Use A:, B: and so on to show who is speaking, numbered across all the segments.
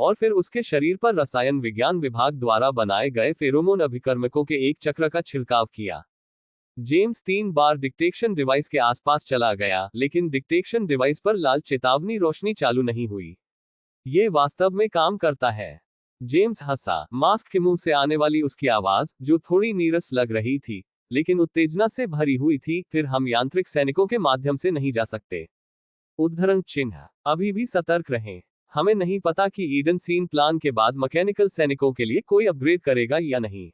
A: और फिर उसके शरीर पर रसायन विज्ञान विभाग द्वारा बनाए गए फेरोमोन अभिकर्मकों के एक चक्र का छिड़काव किया। जेम्स 3 बार डिटेक्शन डिवाइस के आसपास चला गया, लेकिन डिटेक्शन डिवाइस पर लाल चेतावनी रोशनी चालू नहीं हुई। ये वास्तव में काम करता है। जेम्स हंसा। मास्क के मुंह से आने वाली उसकी आवाज, जो थोड़ी नीरस लग रही थी लेकिन उत्तेजना से भरी हुई थी, फिर हम यांत्रिक सैनिकों के माध्यम से नहीं जा सकते। उद्धरण चिन्ह। अभी भी सतर्क रहें। हमें नहीं पता कि ईडन सीन प्लान के बाद मैकेनिकल सैनिकों के लिए कोई अपग्रेड करेगा या नहीं।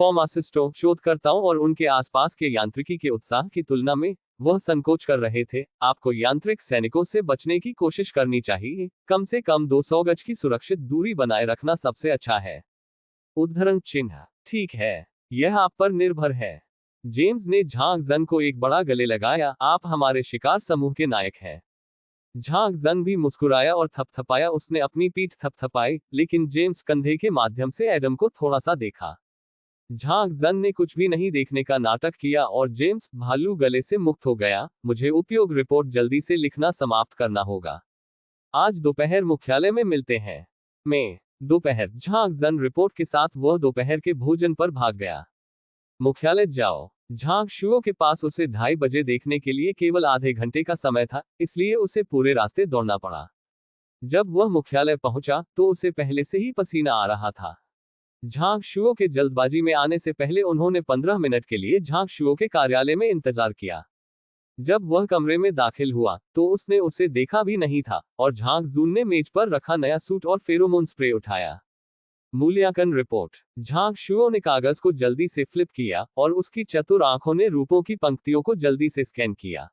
A: फार्मासिस्टों, शोधकर्ताओं और उनके आसपास के यांत्रिकी के उत्साह की तुलना में वह संकोच कर रहे थे। आपको यांत्रिक सैनिकों से बचने की कोशिश करनी चाहिए। कम से कम 200 गज की सुरक्षित दूरी बनाए रखना सबसे अच्छा है। उद्धरण चिन्ह। ठीक है, यह आप पर निर्भर है। जेम्स ने झांग जन को एक बड़ा गले लगाया। आप हमारे शिकार समूह के नायक हैं। झांग जन भी मुस्कुराया और थपथपाया। उसने अपनी पीठ थपथपाई, लेकिन जेम्स कंधे के माध्यम से एडम को थोड़ा सा देखा। झांग जन ने कुछ भी नहीं देखने का नाटक किया और जेम्स भालू गले से मुक्त हो गया। मुझे उपयोग रिपोर्ट जल्दी से लिखना समाप्त करना होगा। आज दोपहर मुख्यालय में मिलते हैं। मैं दोपहर। झांग जन रिपोर्ट के साथ वह दोपहर के भोजन पर भाग गया। मुख्यालय जाओ। झांग शुओ के पास उसे 2:30 बजे देखने के लिए केवल आधे घंटे का समय था, इसलिए उसे पूरे रास्ते दौड़ना पड़ा। जब वह मुख्यालय पहुंचा तो उसे पहले से ही पसीना आ रहा था। झांग शुओ के जल्दबाजी में आने से पहले उन्होंने 15 मिनट के लिए झांग शुओ के कार्यालय में इंतजार किया। जब वह कमरे में दाखिल हुआ तो उसने उसे देखा भी नहीं था और झांग जून ने मेज पर रखा नया सूट और फेरोमोन स्प्रे उठाया। मूल्यांकन रिपोर्ट। झांग शुओ ने कागज को जल्दी से फ्लिप किया और उसकी चतुर आंखों ने रूपों की पंक्तियों को जल्दी से स्कैन किया।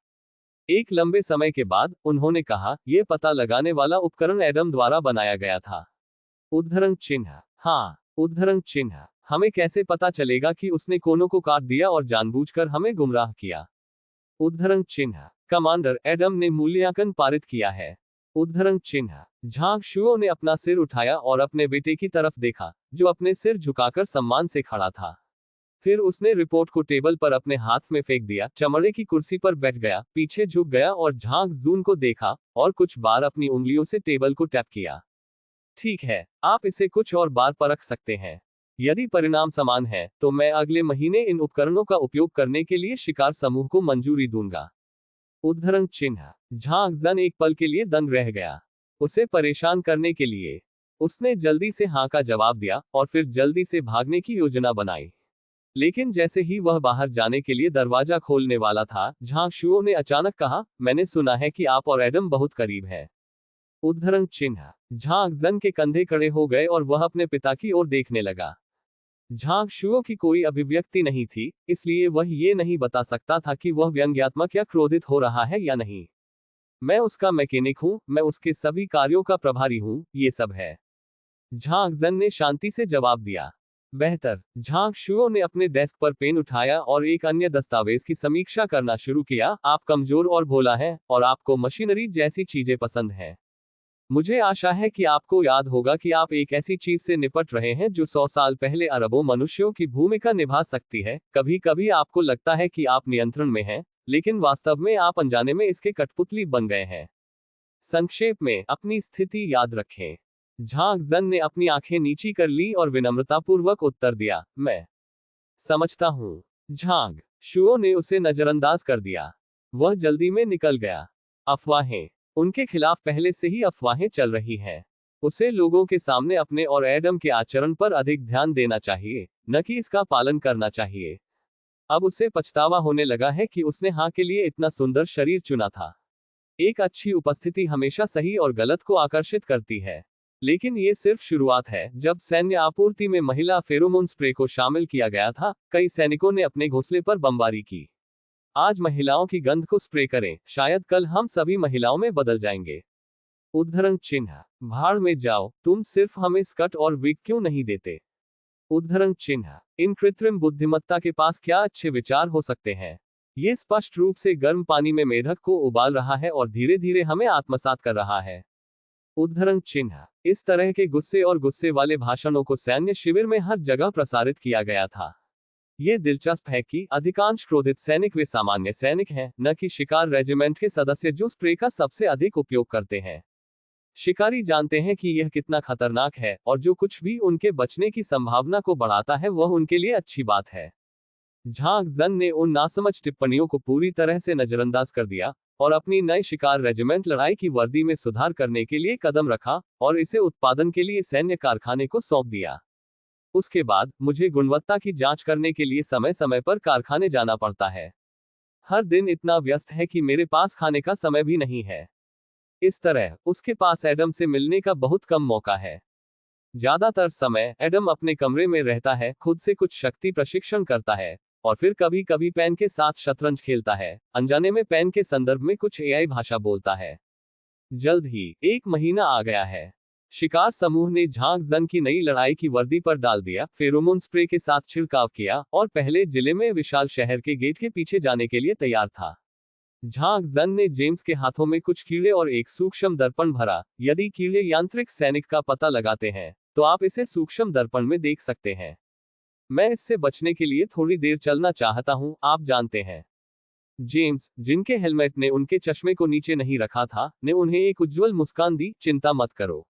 A: एक लंबे समय के बाद उन्होंने कहा, यह पता लगाने वाला उपकरण एडम द्वारा बनाया गया था। उद्धरण चिन्ह। हाँ। उद्धरण चिन्ह। हमें कैसे पता चलेगा कि उसने कोनों को काट दिया और जानबूझकर हमें गुमराह किया। उद्धरण चिन्ह। कमांडर, एडम ने मूल्यांकन पारित किया है। उद्धरण चिन्ह। झांग शुओ ने अपना सिर उठाया और अपने बेटे की तरफ देखा, जो अपने सिर झुकाकर सम्मान से खड़ा था। फिर उसने रिपोर्ट को टेबल पर अपने हाथ में फेंक दिया, चमड़े की कुर्सी पर बैठ गया, पीछे झुक गया और झांग जून को देखा और कुछ बार अपनी उंगलियों से टेबल को टैप किया। ठीक है, आप इसे कुछ और बार परख सकते हैं। यदि परिणाम समान है तो मैं अगले महीने इन उपकरणों का उपयोग करने के लिए शिकार समूह को मंजूरी दूंगा। उद्धरण चिन्ह। झांग जन एक पल के लिए दंग रह गया। उसे परेशान करने के लिए उसने जल्दी से हाँ का जवाब दिया और फिर जल्दी से भागने की योजना बनाई। लेकिन जैसे ही वह बाहर जाने के लिए दरवाजा खोलने वाला था, झांग शुओ ने अचानक कहा, मैंने सुना है कि आप और एडम बहुत करीब है। उद्धरण चिन्ह। झांग जन के कंधे खड़े हो गए और वह अपने पिता की ओर देखने लगा। झांग शुओ की कोई अभिव्यक्ति नहीं थी, इसलिए वह ये नहीं बता सकता था कि वह व्यंग्यात्मक या क्रोधित हो रहा है या नहीं। मैं उसका मैकेनिक हूं, मैं उसके सभी कार्यों का प्रभारी हूं, ये सब है। झांग जन ने शांति से जवाब दिया। बेहतर। झांग शुओ ने अपने डेस्क पर पेन उठाया और एक अन्य दस्तावेज की समीक्षा करना शुरू किया। आप कमजोर और भोला हैं और आपको मशीनरी जैसी चीजें पसंद हैं। मुझे आशा है कि आपको याद होगा कि आप एक ऐसी चीज से निपट रहे हैं जो 100 साल पहले अरबों मनुष्यों की भूमिका निभा सकती है। कभी कभी आपको लगता है कि आप नियंत्रण में हैं, लेकिन वास्तव में आप अनजाने में इसके कठपुतली बन गए हैं। संक्षेप में, अपनी स्थिति याद रखें। झांग जन ने अपनी आंखें नीची कर ली और विनम्रतापूर्वक उत्तर दिया, मैं समझता हूं। झांग शुओ ने उसे नजरअंदाज कर दिया। वह जल्दी में निकल गया। अफवाहें। उनके खिलाफ पहले से ही अफवाहें चल रही हैं। उसे लोगों के सामने अपने और एडम के आचरण पर अधिक ध्यान देना चाहिए, न कि इसका पालन करना चाहिए। अब उसे पछतावा होने लगा है कि उसने हाँ के लिए इतना सुंदर शरीर चुना था। एक अच्छी उपस्थिति हमेशा सही और गलत को आकर्षित करती है। लेकिन ये सिर्फ शुरुआत है। जब सैन्य आपूर्ति में महिला फेरोमोन स्प्रे को शामिल किया गया था, कई सैनिकों ने अपने घोंसले पर बमबारी की। आज महिलाओं की गंध को स्प्रे करें, शायद कल हम सभी महिलाओं में बदल जाएंगे। उद्धरण चिन्ह। भाड़ में जाओ, तुम सिर्फ हमें स्कर्ट और विग क्यों नहीं देते। उद्धरण चिन्ह। इन कृत्रिम बुद्धिमत्ता के पास क्या अच्छे विचार हो सकते हैं। ये स्पष्ट रूप से गर्म पानी में मेढक को उबाल रहा है और धीरे धीरे हमें आत्मसात कर रहा है। उद्धरण चिन्ह। इस तरह के गुस्से और गुस्से वाले भाषणों को सैन्य शिविर में हर जगह प्रसारित किया गया था। ये दिलचस्प है कि अधिकांश क्रोधित सैनिक वे सामान्य सैनिक हैं, न कि शिकार रेजिमेंट के सदस्य जो स्प्रे का सबसे अधिक उपयोग करते हैं। शिकारी जानते हैं कि यह कितना खतरनाक है और जो कुछ भी उनके बचने की संभावना को बढ़ाता है वह उनके लिए अच्छी बात है। झांग जन ने उन नासमझ टिप्पणियों को पूरी तरह से नजरअंदाज कर दिया और अपनी नए शिकार रेजिमेंट लड़ाई की वर्दी में सुधार करने के लिए कदम रखा और इसे उत्पादन के लिए सैन्य कारखाने को सौंप दिया। उसके बाद मुझे गुणवत्ता की जांच करने के लिए समय समय पर कारखाने जाना पड़ता है। हर दिन इतना व्यस्त है कि मेरे पास खाने का समय भी नहीं है। इस तरह उसके पास एडम से मिलने का बहुत कम मौका है। ज्यादातर समय एडम अपने कमरे में रहता है, खुद से कुछ शक्ति प्रशिक्षण करता है और फिर कभी कभी पेन के साथ शतरंज खेलता है। अनजाने में पेन के संदर्भ में कुछ एआई भाषा बोलता है। जल्द ही 1 महीना आ गया है। शिकार समूह ने झांग जन की नई लड़ाई की वर्दी पर डाल दिया, फेरोमोन स्प्रे के साथ छिड़काव किया और पहले जिले में विशाल शहर के गेट के पीछे जाने के लिए तैयार था। झांग जन ने जेम्स के हाथों में कुछ कीड़े और एक सूक्ष्म दर्पण भरा। यदि कीड़े यांत्रिक सैनिक का पता लगाते हैं तो आप इसे सूक्ष्म दर्पण में देख सकते हैं। मैं इससे बचने के लिए थोड़ी देर चलना चाहता हूं, आप जानते हैं। जेम्स, जिनके हेलमेट ने उनके चश्मे को नीचे नहीं रखा था, ने उन्हें एक उज्जवल मुस्कान दी। चिंता मत करो,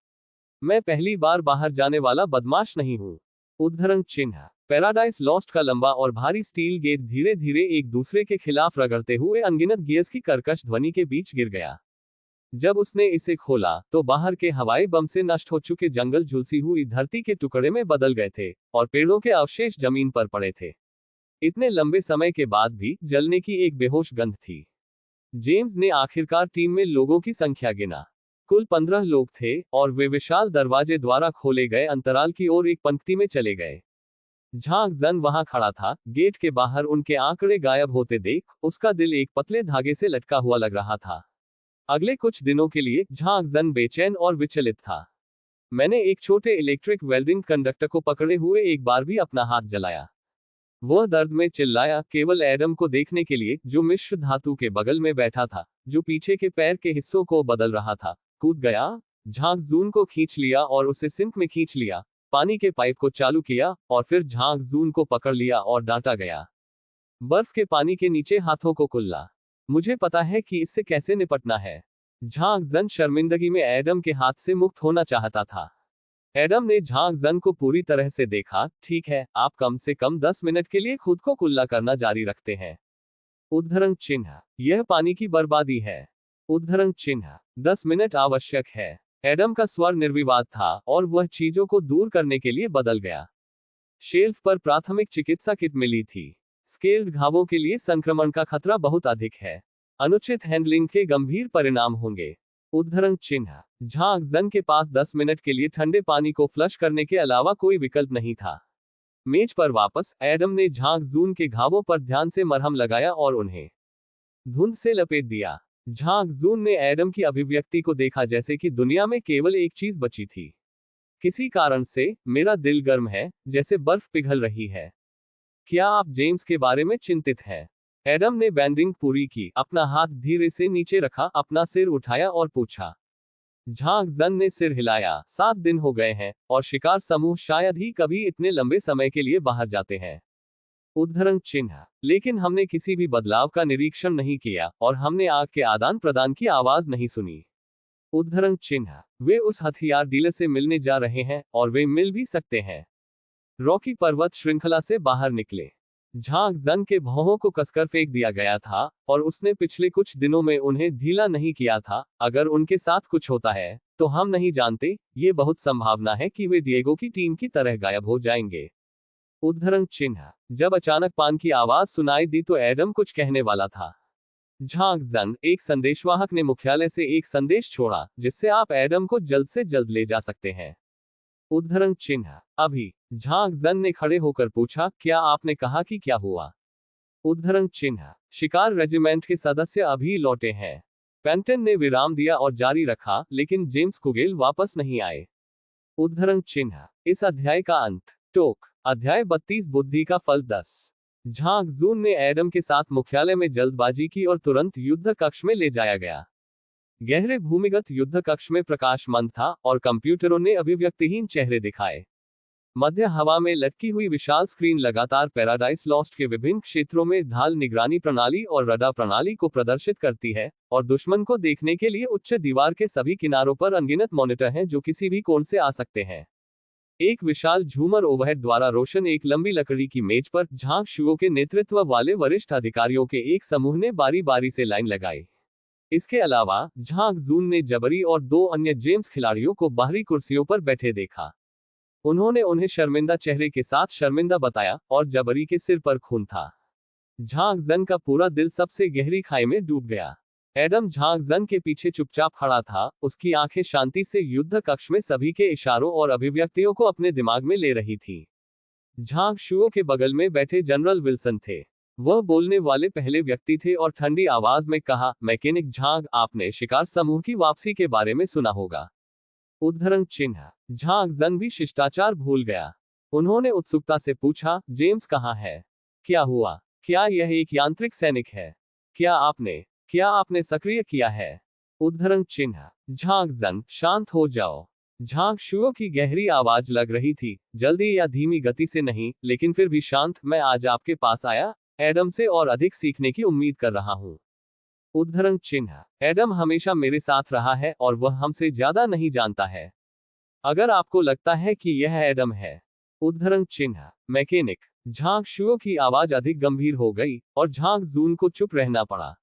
A: मैं पहली बार बाहर जाने वाला बदमाश नहीं हूं। उद्धरण चिन्ह। पैराडाइज लॉस्ट का लंबा और भारी स्टील गेट धीरे धीरे एक दूसरे के खिलाफ रगड़ते हुए अनगिनत गियर्स की कर्कश ध्वनि के बीच गिर गया। जब उसने इसे खोला तो बाहर के हवाई बम से नष्ट हो चुके जंगल झुलसी हुई धरती के टुकड़े में बदल गए थे और पेड़ों के अवशेष जमीन पर पड़े थे। इतने लंबे समय के बाद भी जलने की एक बेहोश गंध थी। जेम्स ने आखिरकार टीम में लोगों की संख्या गिना। कुल 15 लोग थे और वे विशाल दरवाजे द्वारा खोले गए अंतराल की ओर एक पंक्ति में चले गए। झांग जन वहां खड़ा था, गेट के बाहर उनके आंकड़े गायब होते देख उसका दिल एक पतले धागे से लटका हुआ लग रहा था। अगले कुछ दिनों के लिए झांग जन बेचैन और विचलित था। मैंने एक छोटे इलेक्ट्रिक वेल्डिंग कंडक्टर को पकड़े हुए एक बार भी अपना हाथ जलाया। वह दर्द में चिल्लाया, केवल एडम को देखने के लिए, जो मिश्र धातु के बगल में बैठा था, जो पीछे के पैर के हिस्सों को बदल रहा था। कूद गया, झांग जून को खींच लिया और उसे सिंक में खींच लिया, पानी के पाइप को चालू किया और फिर झांग जून को पकड़ लिया और डांटा गया। बर्फ के पानी के नीचे हाथों को कुल्ला। मुझे पता है कि इससे कैसे निपटना है। झांग जन शर्मिंदगी में एडम के हाथ से मुक्त होना चाहता था। एडम ने झांग जन को पूरी तरह से देखा। ठीक है, आप कम से कम 10 मिनट के लिए खुद को कुल्ला करना जारी रखते हैं। उद्धरण चिन्ह। यह पानी की बर्बादी है। उद्धरण चिन्ह। 10 मिनट आवश्यक है। एडम का स्वर निर्विवाद था और वह चीजों को दूर करने के लिए बदल गया। शेल्फ पर प्राथमिक चिकित्सा किट मिली थी। स्केल्ड घावों के लिए संक्रमण का खतरा बहुत अधिक है। अनुचित हैंडलिंग के गंभीर परिणाम होंगे। उद्धरण चिन्ह। झांग जन के पास 10 मिनट के लिए ठंडे पानी को फ्लश करने के अलावा कोई विकल्प नहीं था। मेज पर वापस एडम ने झांग जून के घावों पर ध्यान से मरहम लगाया और उन्हें धुंध से लपेट दिया। झांग जून ने एडम की अभिव्यक्ति को देखा, जैसे कि दुनिया में केवल एक चीज बची थी। किसी कारण से मेरा दिल गर्म है, जैसे बर्फ पिघल रही है। क्या आप जेम्स के बारे में चिंतित हैं? एडम ने बैंडिंग पूरी की, अपना हाथ धीरे से नीचे रखा, अपना सिर उठाया और पूछा। झांग जन ने सिर हिलाया। 7 दिन हो गए हैं और शिकार समूह शायद ही कभी इतने लंबे समय के लिए बाहर जाते हैं। उद्धरण चिन्ह। लेकिन हमने किसी भी बदलाव का निरीक्षण नहीं किया और हमने आग के आदान प्रदान की आवाज नहीं सुनी। उद्धरण चिन्ह। वे उस हथियार डीलर से मिलने जा रहे हैं और वे मिल भी सकते हैं। रॉकी पर्वत श्रृंखला से बाहर निकले। झांग जन के भौहों को कसकर फेंक दिया गया था और उसने पिछले कुछ दिनों में उन्हें ढीला नहीं किया था। अगर उनके साथ कुछ होता है तो हम नहीं जानते, ये बहुत संभावना है कि वे डिएगो की टीम की तरह गायब हो जाएंगे। उद्धरण चिन्ह। जब अचानक पान की आवाज सुनाई दी तो एडम कुछ कहने वाला था। झांग जन, एक संदेशवाहक ने मुख्यालय से एक संदेश छोड़ा जिससे आप एडम को जल्द से जल्द ले जा सकते हैं। उद्धरण चिन्ह। अभी। झांग जन ने खड़े होकर पूछा, क्या आपने कहा कि क्या हुआ? उद्धरण चिन्ह। शिकार रेजिमेंट के सदस्य अभी लौटे हैं। पेंटन ने विराम दिया और जारी रखा, लेकिन जेम्स कुगेल वापस नहीं आए। उद्धरण चिन्ह। इस अध्याय का अंत। टोक। अध्याय 32 बुद्धि का फल 10। झांग जून ने एडम के साथ मुख्यालय में जल्दबाजी की और तुरंत युद्ध कक्ष में ले जाया गया। गहरे भूमिगत युद्ध कक्ष में प्रकाश मंद था और कंप्यूटरों ने अभिव्यक्तिहीन चेहरे दिखाए। मध्य हवा में लटकी हुई विशाल स्क्रीन लगातार पैराडाइज लॉस्ट के विभिन्न क्षेत्रों में ढाल निगरानी प्रणाली और रडार प्रणाली को प्रदर्शित करती है, और दुश्मन को देखने के लिए उच्च दीवार के सभी किनारों पर अनगिनत मॉनिटर हैं जो किसी भी कोण से आ सकते हैं। एक विशाल झूमर ओवरहेड द्वारा रोशन एक लंबी लकड़ी की मेज पर झांग शुओ के नेतृत्व वाले वरिष्ठ अधिकारियों के एक समूह ने बारी बारी से लाइन लगाई। इसके अलावा झांग जून ने जबरी और 2 अन्य जेम्स खिलाड़ियों को बाहरी कुर्सियों पर बैठे देखा। उन्होंने उन्हें शर्मिंदा चेहरे के साथ शर्मिंदा बताया, और जबरी के सिर पर खून था। झांग जन का पूरा दिल सबसे गहरी खाई में डूब गया। एडम झांग जन के पीछे चुपचाप खड़ा था, उसकी आंखें शांति से युद्ध कक्ष में सभी के इशारों और अभिव्यक्तियों को अपने दिमाग में ले रही थी। झांग शुओ के बगल में बैठे जनरल विल्सन थे। वह बोलने वाले पहले व्यक्ति थे और ठंडी आवाज में कहा, मैकेनिक झांग, आपने शिकार समूह की वापसी के बारे में सुना होगा। उद्धरण चिन्ह। झांग जन भी शिष्टाचार भूल गया। उन्होंने उत्सुकता से पूछा, जेम्स कहाँ है? क्या हुआ? क्या यह एक यांत्रिक सैनिक है? क्या आपने सक्रिय किया है? उद्धरण चिन्ह। झांग जन, शांत हो जाओ। झांग शुओ की गहरी आवाज लग रही थी, जल्दी या धीमी गति से नहीं, लेकिन फिर भी शांत। मैं आज आपके पास आया एडम से और अधिक सीखने की उम्मीद कर रहा हूं। उद्धरण चिन्ह। एडम हमेशा मेरे साथ रहा है और वह हमसे ज्यादा नहीं जानता है। अगर आपको लगता है कि यह एडम है। उद्धरण चिन्ह। मैकेनिक। झांग शुओ की आवाज अधिक गंभीर हो गई और झांग जून को चुप रहना पड़ा।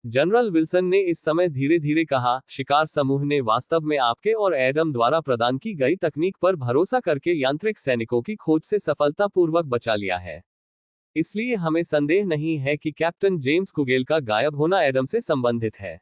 A: जनरल विल्सन ने इस समय धीरे धीरे कहा, शिकार समूह ने वास्तव में आपके और एडम द्वारा प्रदान की गई तकनीक पर भरोसा करके यांत्रिक सैनिकों की खोज से सफलतापूर्वक बचा लिया है। इसलिए हमें संदेह नहीं है कि कैप्टन जेम्स कुगेल का गायब होना एडम से संबंधित है।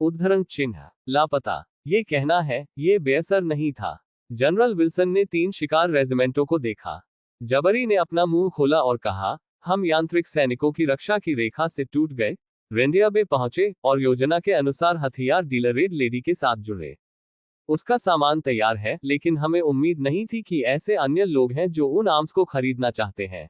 A: उद्धरण चिन्ह। लापता। ये कहना है, ये बेअसर नहीं था। जनरल विल्सन ने 3 शिकार रेजिमेंटों को देखा। जबरी ने अपना मुंह खोला और कहा, हम यांत्रिक सैनिकों की रक्षा की रेखा से टूट गए, रेंडिया बे पहुंचे और योजना के अनुसार हथियार डीलर रेड लेडी के साथ जुड़े। उसका सामान तैयार है, लेकिन हमें उम्मीद नहीं थी कि ऐसे अन्य लोग हैं जो उन आर्म्स को खरीदना चाहते हैं।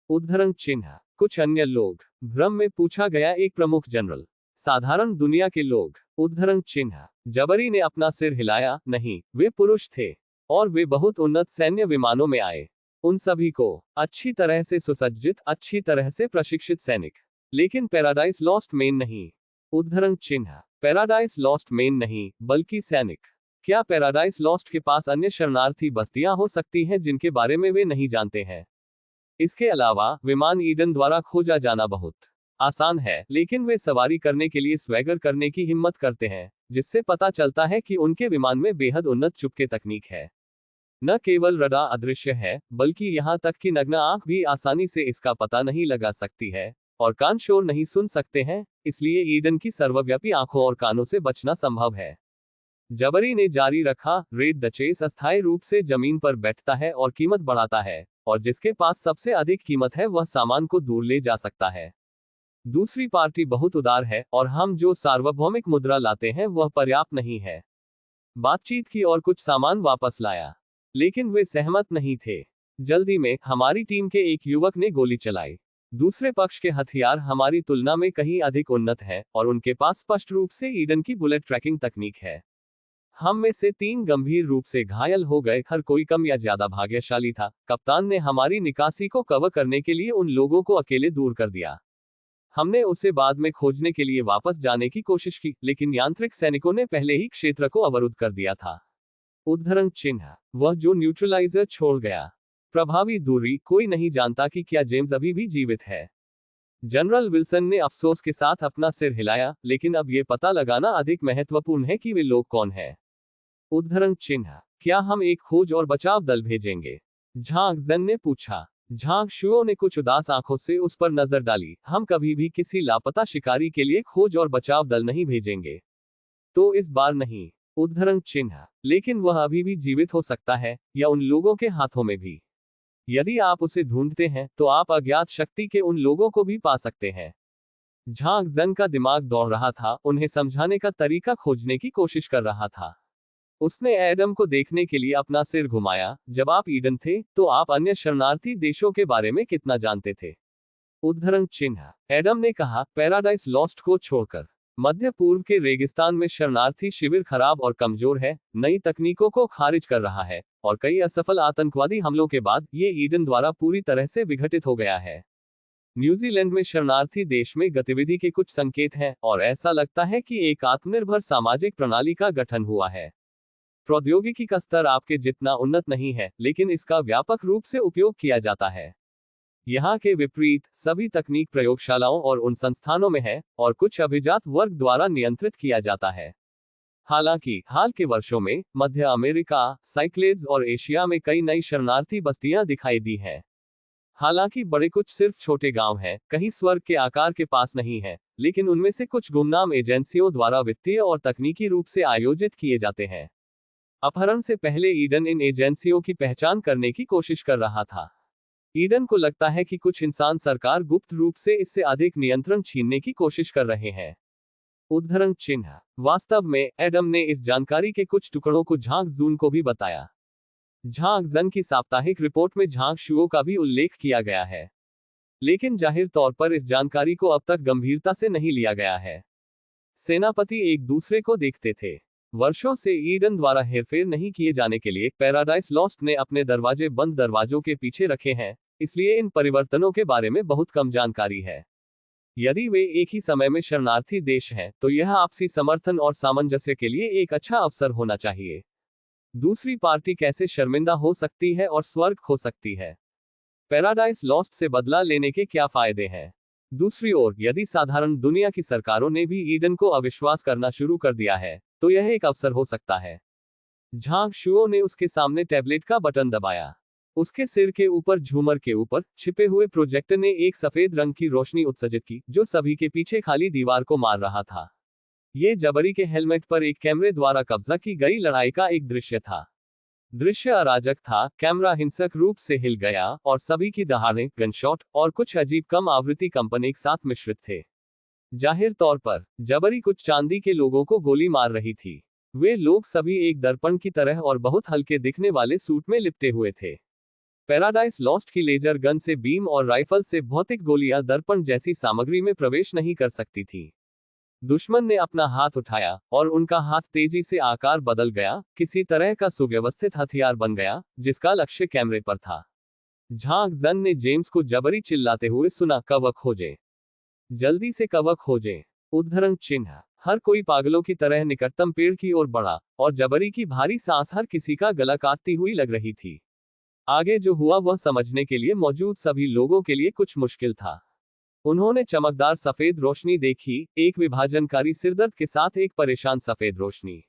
A: उद्धरण चिन्ह। कुछ अन्य लोग? भ्रम में पूछा गया एक प्रमुख जनरल। साधारण दुनिया के लोग? उद्धरण चिन्ह। जबरी ने अपना सिर हिलाया, नहीं, वे पुरुष थे और वे बहुत उन्नत सैन्य विमानों में आए। उन सभी को अच्छी तरह से सुसज्जित, अच्छी तरह से प्रशिक्षित सैनिक, लेकिन पैराडाइज लॉस्ट मेन नहीं। उद्धरण चिन्ह। पैराडाइज लॉस्ट मेन नहीं, बल्कि सैनिक। क्या पैराडाइज लॉस्ट के पास अन्य शरणार्थी बस्तियां हो सकती हैं जिनके बारे में वे नहीं जानते हैं? इसके अलावा विमान ईडन द्वारा खोजा जाना बहुत आसान है, लेकिन वे सवारी करने के लिए स्वैगर करने की हिम्मत करते हैं, जिससे पता चलता है कि उनके विमान में बेहद उन्नत चुपके तकनीक है। न केवल रडार अदृश्य है, बल्कि यहां तक कि नग्न आंख भी आसानी से इसका पता नहीं लगा सकती है, और कान शोर नहीं सुन सकते हैं, इसलिए ईडन की सर्वव्यापी आंखों और कानों से बचना संभव है। जबरी ने जारी रखा, रेड डचेस अस्थायी रूप से जमीन पर बैठता है और कीमत बढ़ाता है, और जिसके पास सबसे अधिक कीमत है वह सामान को दूर ले जा सकता है। दूसरी पार्टी बहुत उदार है, और हम जो सार्वभौमिक मुद्रा लाते हैं वह पर्याप्त नहीं है। बातचीत की और कुछ सामान वापस लाया, लेकिन वे सहमत नहीं थे। जल्दी में हमारी टीम के एक युवक ने गोली चलाई। दूसरे पक्ष के हथियार हमारी तुलना में कहीं अधिक उन्नत हैं, और उनके पास स्पष्ट रूप से ईडन की बुलेट ट्रैकिंग तकनीक है। हम में से 3 गंभीर रूप से घायल हो गए, हर कोई कम या ज्यादा भाग्यशाली था। कप्तान ने हमारी निकासी को कवर करने के लिए उन लोगों को अकेले दूर कर दिया। हमने उसे बाद में खोजने के लिए वापस जाने की कोशिश की, लेकिन यांत्रिक सैनिकों ने पहले ही क्षेत्र को अवरुद्ध कर दिया था। उद्धरण चिन्ह। वह जो न्यूट्रलाइजर छोड़ गया। प्रभावी दूरी। कोई नहीं जानता कि क्या जेम्स अभी भी जीवित है। जनरल विल्सन ने अफसोस के साथ अपना सिर हिलाया, लेकिन अब यह पता लगाना अधिक महत्वपूर्ण है कि वे लोग कौन हैं। उद्धरण चिन्ह। क्या हम एक खोज और बचाव दल भेजेंगे? झांग जन ने पूछा। झांग शुओ ने कुछ उदास आंखों से उस पर नजर डाली। हम कभी भी किसी लापता शिकारी के लिए खोज और बचाव दल नहीं भेजेंगे। तो इस बार नहीं। उद्धरण चिन्ह। लेकिन वह अभी भी जीवित हो सकता है, या उन लोगों के हाथों में भी। यदि आप उसे ढूंढते हैं तो आप अज्ञात शक्ति के उन लोगों को भी पा सकते हैं। झांग जन का दिमाग दौड़ रहा था, उन्हें समझाने का तरीका खोजने की कोशिश कर रहा था। उसने एडम को देखने के लिए अपना सिर घुमाया। जब आप ईडन थे, तो आप अन्य शरणार्थी देशों के बारे में कितना जानते थे? उद्धरण चिन्ह। एडम ने कहा, पैराडाइज लॉस्ट को छोड़कर। मध्य पूर्व के रेगिस्तान में शरणार्थी शिविर खराब और कमजोर है, नई तकनीकों को खारिज कर रहा है, और कई असफल आतंकवादी हमलों के बाद ये ईडन द्वारा पूरी तरह से विघटित हो गया है। न्यूजीलैंड में शरणार्थी देश में गतिविधि के कुछ संकेत हैं, और ऐसा लगता है कि एक आत्मनिर्भर सामाजिक प्रणाली का गठन हुआ है। प्रौद्योगिकी का स्तर आपके जितना उन्नत नहीं है, लेकिन इसका व्यापक रूप से उपयोग किया जाता है। यहाँ के विपरीत, सभी तकनीक प्रयोगशालाओं और उन संस्थानों में है, और कुछ अभिजात वर्ग द्वारा नियंत्रित किया जाता है। हालांकि हाल के वर्षों में मध्य अमेरिका, साइक्लेड्स और एशिया में कई नई शरणार्थी बस्तियां दिखाई दी हैं। हालांकि बड़े कुछ सिर्फ छोटे गांव हैं, कहीं स्वर्ग के आकार के पास नहीं है, लेकिन उनमें से कुछ गुमनाम एजेंसियों द्वारा वित्तीय और तकनीकी रूप से आयोजित किए जाते हैं। अपहरण से पहले ईडन इन एजेंसियों की पहचान करने की कोशिश कर रहा था। ईडन को लगता है कि कुछ इंसान सरकार गुप्त रूप से इससे अधिक नियंत्रण छीनने की कोशिश कर रहे हैं। उद्धरण चिन्ह। वास्तव में एडम ने इस जानकारी के कुछ टुकड़ों को झांग जून को भी बताया। झांग जन की साप्ताहिक रिपोर्ट में झांग शुओ का भी उल्लेख किया गया है, लेकिन जाहिर तौर पर इस जानकारी को अब तक गंभीरता से नहीं लिया गया है। सेनापति एक दूसरे को देखते थे। वर्षों से ईडन द्वारा हेरफेर नहीं किए जाने के लिए पैराडाइज लॉस्ट ने अपने दरवाजे बंद दरवाजों के पीछे रखे हैं, इसलिए इन परिवर्तनों के बारे में बहुत कम जानकारी है। यदि वे एक ही समय में शरणार्थी देश हैं, तो यह आपसी समर्थन और सामंजस्य के लिए एक अच्छा अवसर होना चाहिए। दूसरी पार्टी कैसे शर्मिंदा हो सकती है और स्वर्ग खो सकती है? पैराडाइज लॉस्ट से बदला लेने के क्या फायदे हैं? दूसरी ओर, यदि साधारण दुनिया की सरकारों ने भी ईडन को अविश्वास करना शुरू कर दिया है, तो यह एक अवसर हो सकता है। झांग शुओ ने उसके सामने टैबलेट का बटन दबाया। उसके सिर के ऊपर झूमर के ऊपर छिपे हुए प्रोजेक्टर ने एक सफेद रंग की रोशनी उत्सर्जित की, जो सभी के पीछे खाली दीवार को मार रहा था। ये जबरी के हेलमेट पर एक कैमरे द्वारा कब्जा की गई लड़ाई का एक दृश्य था। दृश्य अराजक था, कैमरा हिंसक रूप से हिल गया, और सभी की दहाड़ें, गनशॉट और कुछ अजीब कम आवृत्ति कंपन एक साथ मिश्रित थे। जाहिर तौर पर जबरी कुछ चांदी के लोगों को गोली मार रही थी। वे लोग सभी एक दर्पण की तरह और बहुत हल्के दिखने वाले सूट में लिपटे हुए थे। पैराडाइज लॉस्ट की लेजर गन से बीम और राइफल से भौतिक गोलियां दर्पण जैसी सामग्री में प्रवेश नहीं कर सकती थी। दुश्मन ने अपना हाथ उठाया, और उनका हाथ तेजी से आकार बदल गया, किसी तरह का सुव्यवस्थित हथियार बन गया, जिसका लक्ष्य कैमरे पर था। झांग जन ने जेम्स को जबरी चिल्लाते हुए सुना, कवक खोजे, जल्दी से कवक खोजे। उद्धरण चिन्ह। हर कोई पागलों की तरह निकटतम पेड़ की ओर बढ़ा, और जबरी की भारी सांस हर किसी का गला काटती हुई लग रही थी। आगे जो हुआ वह समझने के लिए मौजूद सभी लोगों के लिए कुछ मुश्किल था। उन्होंने चमकदार सफेद रोशनी देखी, एक विभाजनकारी सिरदर्द के साथ एक परेशान सफेद रोशनी।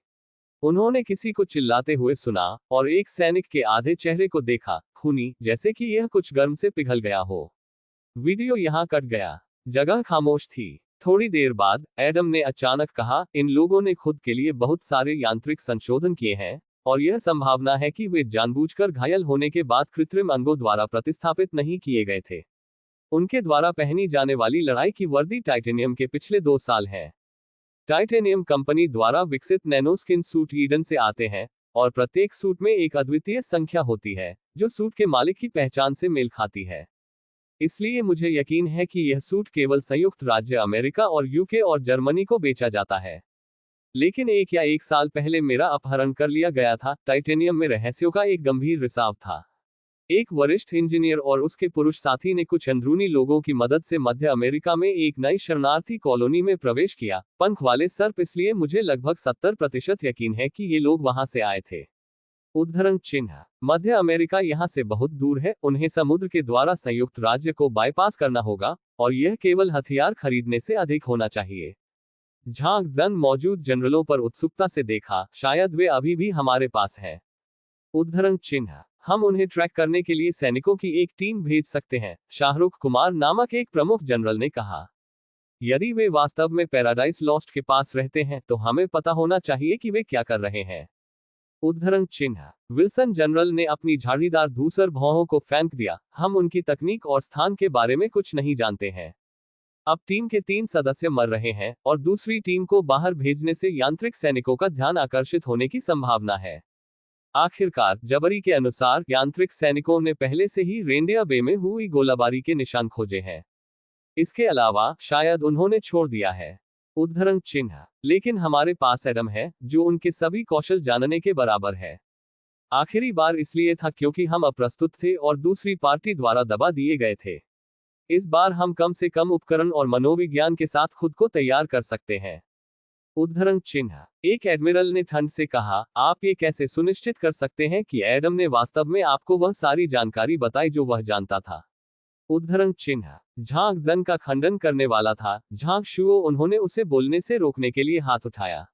A: उन्होंने किसी को चिल्लाते हुए सुना, और एक सैनिक के आधे चेहरे को देखा, खूनी, जैसे कि यह कुछ गर्म से पिघल गया हो। वीडियो यहाँ कट गया। जगह खामोश थी। थोड़ी देर बाद एडम ने अचानक कहा, इन लोगों ने खुद के लिए बहुत सारे यांत्रिक संशोधन किए हैं, और यह संभावना है कि वे जानबूझकर घायल होने के बाद कृत्रिम अंगों द्वारा प्रतिस्थापित नहीं किए गए थे। उनके द्वारा पहनी जाने वाली लड़ाई की वर्दी टाइटेनियम के पिछले 2 साल है। टाइटेनियम कंपनी द्वारा विकसित नैनोस्किन सूट ईडन से आते हैं, और प्रत्येक सूट में एक अद्वितीय संख्या होती है, जो सूट के मालिक की पहचान से मेल खाती है। इसलिए मुझे यकीन है कि यह सूट केवल संयुक्त राज्य अमेरिका और यूके और जर्मनी को बेचा जाता है। लेकिन 1 या 1 साल पहले मेरा अपहरण कर लिया गया था। टाइटेनियम में रहस्यों का एक गंभीर रिसाव था। एक वरिष्ठ इंजीनियर और उसके पुरुष साथी ने कुछ अंदरूनी लोगों की मदद से मध्य अमेरिका में एक नई शरणार्थी कॉलोनी में प्रवेश किया। पंख वाले सर्प, इसलिए मुझे लगभग 70% यकीन है कि ये लोग वहां से आए थे। उद्धरण चिन्ह। मध्य अमेरिका यहाँ से बहुत दूर है, उन्हें समुद्र के द्वारा संयुक्त राज्य को बाईपास करना होगा, और यह केवल हथियार खरीदने से अधिक होना चाहिए। झांग जन मौजूद जनरलों पर उत्सुकता से देखा, शायद वे अभी भी हमारे पास हैं। उद्धरण चिन्ह। हम उन्हें ट्रैक करने के लिए सैनिकों की एक टीम भेज सकते हैं, शाहरुख कुमार नामक एक प्रमुख जनरल ने कहा। यदि वे वास्तव में पैराडाइज लॉस्ट के पास रहते हैं, तो हमें पता होना चाहिए कि वे क्या कर रहे हैं। उद्धरण चिन्ह। विल्सन जनरल ने अपनी झाड़ीदार धूसर भौहों को फेंक दिया, हम उनकी तकनीक और स्थान के बारे में कुछ नहीं जानते हैं। अब टीम के 3 सदस्य मर रहे हैं, और दूसरी टीम को बाहर भेजने से यांत्रिक सैनिकों का ध्यान आकर्षित होने की संभावना है। आखिरकार, जबरी के अनुसार, यांत्रिक सैनिकों ने पहले से ही रेंडिया बे में हुई गोलाबारी के निशान खोजे हैं। इसके अलावा, शायद उन्होंने छोड़ दिया है। उद्धरण चिन्ह। लेकिन हमारे पास एडम है जो उनके सभी कौशल जानने के बराबर है। आखिरी बार इसलिए था क्योंकि हम अप्रस्तुत थे और दूसरी पार्टी द्वारा दबा दिए गए थे। इस बार हम कम से कम उपकरण और मनोविज्ञान के साथ खुद को तैयार कर सकते हैं। उद्धरण चिन्ह। एक एडमिरल ने ठंड से कहा, आप ये कैसे सुनिश्चित कर सकते हैं कि एडम ने वास्तव में आपको वह सारी जानकारी बताई जो वह जानता था? उद्धरण चिन्ह। झांग जन का खंडन करने वाला था, झांग शुओ। उन्होंने उसे बोलने से रोकने के लिए हाथ उठाया।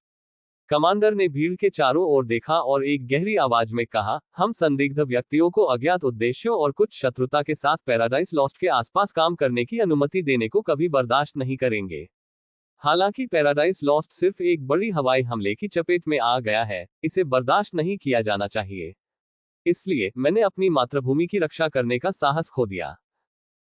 A: कमांडर ने भीड़ के चारों ओर देखा और एक गहरी आवाज में कहा, हम संदिग्ध व्यक्तियों को अज्ञात उद्देश्यों और कुछ शत्रुता के साथ पैराडाइज लॉस्ट के आसपास काम करने की अनुमति देने को कभी बर्दाश्त नहीं करेंगे। हालांकि पैराडाइज लॉस्ट सिर्फ एक बड़ी हवाई हमले की चपेट में आ गया है, इसे बर्दाश्त नहीं किया जाना चाहिए। इसलिए मैंने अपनी मातृभूमि की रक्षा करने का साहस खो दिया।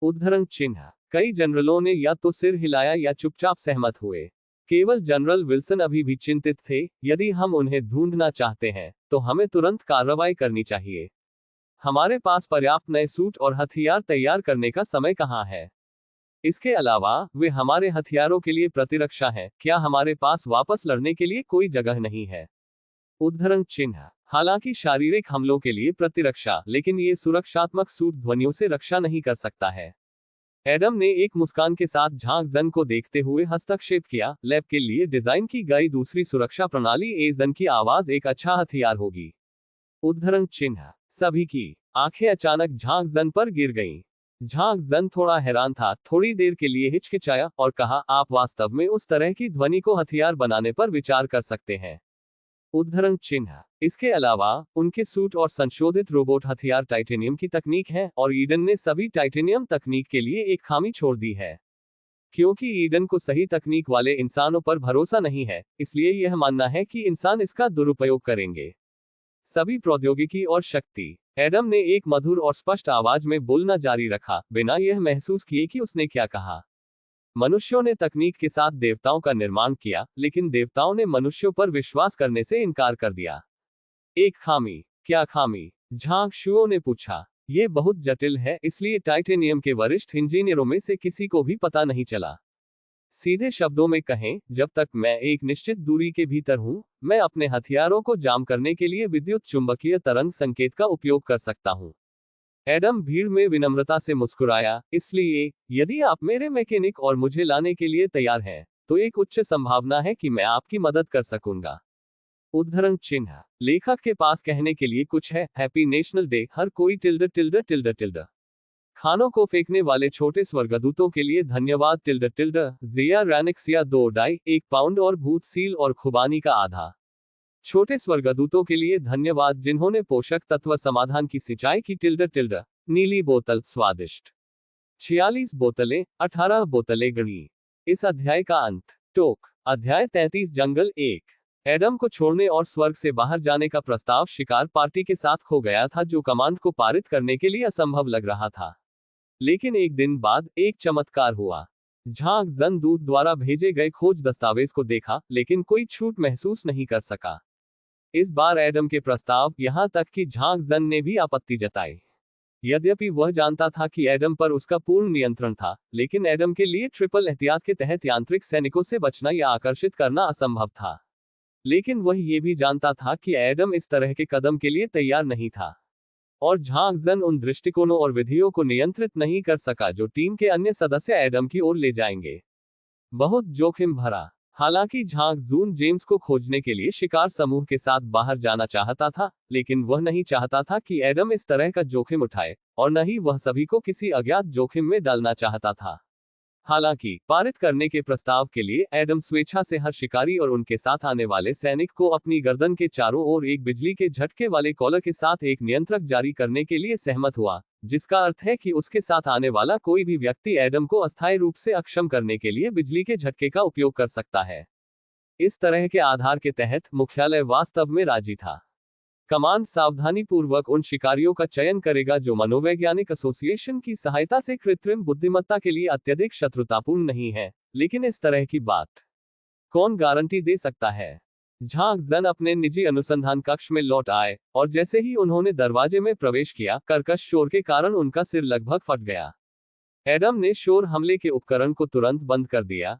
A: उद्धरण चिन्ह। कई जनरलों ने या तो सिर हिलाया या चुपचाप सहमत हुए। केवल जनरल विल्सन अभी भी चिंतित थे। यदि हम उन्हें ढूंढना चाहते हैं तो हमें तुरंत कार्रवाई करनी चाहिए। हमारे पास पर्याप्त नए सूट और हथियार तैयार करने का समय कहाँ है? इसके अलावा वे हमारे हथियारों के लिए प्रतिरक्षा हैं। क्या हमारे पास वापस लड़ने के लिए कोई जगह नहीं है? उद्धरण चिन्ह। हालांकि शारीरिक हमलों के लिए प्रतिरक्षा, लेकिन ये सुरक्षात्मक सूट ध्वनियों से रक्षा नहीं कर सकता है। एडम ने एक मुस्कान के साथ झांग जन को देखते हुए हस्तक्षेप किया, लैब के लिए डिजाइन की गई दूसरी सुरक्षा प्रणाली ए जन की आवाज एक अच्छा हथियार होगी। उद्धरण चिन्ह। सभी की आंखें अचानक झांग जन पर गिर गईं। झांग जन थोड़ा हैरान था, थोड़ी देर के लिए हिचकिचाया और कहा, आप वास्तव में उस तरह की ध्वनि को हथियार बनाने पर विचार कर सकते हैं? उद्धरण चिन्ह। इसके अलावा उनके सूट और संशोधित रोबोट हथियार टाइटेनियम की तकनीक है और ईडन ने सभी टाइटेनियम तकनीक के लिए एक खामी छोड़ दी है। क्योंकि ईडन को सही तकनीक वाले इंसानों पर भरोसा नहीं है, इसलिए यह मानना है कि इंसान इसका दुरुपयोग करेंगे। सभी प्रौद्योगिकी और शक्ति। एडम ने एक मधुर और स्पष्ट आवाज में बोलना जारी रखा, बिना यह महसूस किए कि उसने क्या कहा। मनुष्यों ने तकनीक के साथ देवताओं का निर्माण किया, लेकिन देवताओं ने मनुष्यों पर विश्वास करने से इनकार कर दिया। एक खामी। क्या खामी? झांग शुओ ने पूछा। यह बहुत जटिल है, इसलिए टाइटेनियम के वरिष्ठ इंजीनियरों में से किसी को भी पता नहीं चला। सीधे शब्दों में कहें, जब तक मैं एक निश्चित दूरी के भीतर हूं, मैं अपने हथियारों को जाम करने के लिए विद्युत चुंबकीय तरंग संकेत का उपयोग कर सकता हूं। एडम भीड़ में विनम्रता से मुस्कुराया, इसलिए यदि आप मेरे मैकेनिक और मुझे लाने के लिए तैयार हैं, तो एक उच्च संभावना है कि मैं आपकी मदद कर सकूंगा। उद्धरण चिन्ह। लेखक के पास कहने के लिए कुछ है। हैप्पी नेशनल डे, हर कोई टिल्ड टिल्ड टिल्ड टिल्ड। खानों को फेंकने वाले छोटे स्वर्गदूतों के लिए धन्यवाद टिल्ड टिल्ड। जिया रैनिक्सिया 2.5 पाउंड और भूत सील और खुबानी का आधा। छोटे स्वर्गदूतों के लिए धन्यवाद जिन्होंने पोषक तत्व समाधान की सिंचाई की टिल्ड टिल्ड। नीली बोतल स्वादिष्ट। 46 बोतलें, 18 बोतलें गणी। इस अध्याय का अंत। टोक। अध्याय 33 जंगल 1। एडम को छोड़ने और स्वर्ग से बाहर जाने का प्रस्ताव शिकार पार्टी के साथ खो गया था, जो कमांड को पारित करने के लिए असंभव लग रहा था। लेकिन एक दिन बाद एक चमत्कार हुआ। झांग जन दूत द्वारा भेजे गए खोज दस्तावेज को देखा, लेकिन कोई छूट महसूस नहीं कर सका। इस बार एडम के प्रस्ताव, यहां तक कि झांग जन ने भी आपत्ति जताई। यद्यपि वह जानता था कि एडम पर उसका पूर्ण नियंत्रण था, लेकिन एडम के लिए ट्रिपल एहतियात के तहत यांत्रिक सैनिकों से बचना या आकर्षित करना असंभव था। लेकिन वह ये भी जानता था कि एडम इस तरह के कदम के लिए तैयार नहीं था। और झांग जन उन दृष्टिकोणों और विधियों को नियंत्रित नहीं कर सका जो टीम के अन्य सदस्य एडम की ओर ले जाएंगे। बहुत जोखिम भरा। हालांकि झांग जून जेम्स को खोजने के लिए शिकार समूह के साथ बाहर जाना चाहता था, लेकिन वह नहीं चाहता था कि एडम इस तरह का जोखिम उठाए, और न ही वह सभी को किसी अज्ञात जोखिम में डालना चाहता था। हालांकि पारित करने के प्रस्ताव के लिए एडम स्वेच्छा से हर शिकारी और उनके साथ आने वाले सैनिक को अपनी गर्दन के चारों ओर एक बिजली के झटके वाले कॉलर के साथ एक नियंत्रक जारी करने के लिए सहमत हुआ, जिसका अर्थ है कि उसके साथ आने वाला कोई भी व्यक्ति एडम को अस्थायी रूप से अक्षम करने के लिए बिजली के झटके का उपयोग कर सकता है। इस तरह के आधार के तहत मुख्यालय वास्तव में राजी था। कमांड सावधानीपूर्वक उन शिकारियों का चयन करेगा जो मनोवैज्ञानिक एसोसिएशन की सहायता से कृत्रिम बुद्धिमत्ता के लिए अत्यधिक शत्रुतापूर्ण नहीं है, लेकिन इस तरह की बात कौन गारंटी दे सकता है? झांग जन अपने निजी अनुसंधान कक्ष में लौट आए, और जैसे ही उन्होंने दरवाजे में प्रवेश किया, कर्कश शोर के कारण उनका सिर लगभग फट गया। एडम ने शोर हमले के उपकरण को तुरंत बंद कर दिया,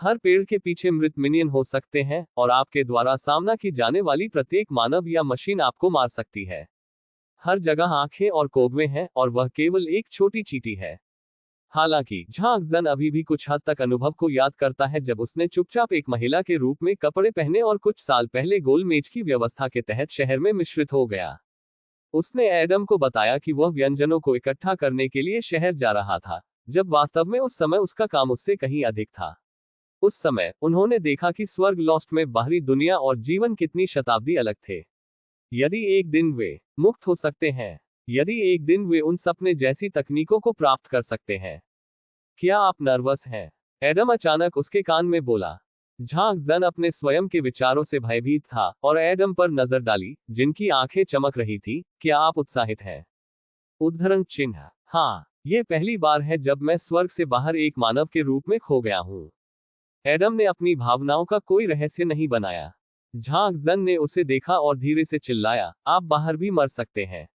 A: हर पेड़ के पीछे मृत मिनियन हो सकते हैं और आपके द्वारा सामना की जाने वाली प्रत्येक मानव या मशीन आपको मार सकती है। हर जगह आंखें और कौवे हैं और वह केवल एक छोटी चींटी है। हालांकि झांग जन अभी भी कुछ हद तक अनुभव को याद करता है जब उसने चुपचाप एक महिला के रूप में कपड़े पहने और कुछ साल पहले गोलमेज की व्यवस्था के तहत शहर में मिश्रित हो गया। उसने एडम को बताया कि वह व्यंजनों को इकट्ठा करने के लिए शहर जा रहा था, जब वास्तव में उस समय उसका काम उससे कहीं अधिक था। उस समय उन्होंने देखा कि स्वर्ग लॉस्ट में बाहरी दुनिया और जीवन कितनी शताब्दी अलग थे। यदि एक दिन वे मुक्त हो सकते हैं, यदि एक दिन वे उन सपने जैसी तकनीकों को प्राप्त कर सकते हैं। क्या आप नर्वस हैं? एडम अचानक उसके कान में बोला। झांग जन अपने स्वयं के विचारों से भयभीत था और एडम पर नजर डाली, जिनकी आंखें चमक रही थी। क्या आप उत्साहित हैं? उद्धरण चिन्ह। हाँ, ये पहली बार है जब मैं स्वर्ग से बाहर एक मानव के रूप में खो गया हूँ। एडम ने अपनी भावनाओं का कोई रहस्य नहीं बनाया। झांग जन ने उसे देखा और धीरे से चिल्लाया, आप बाहर भी मर सकते हैं।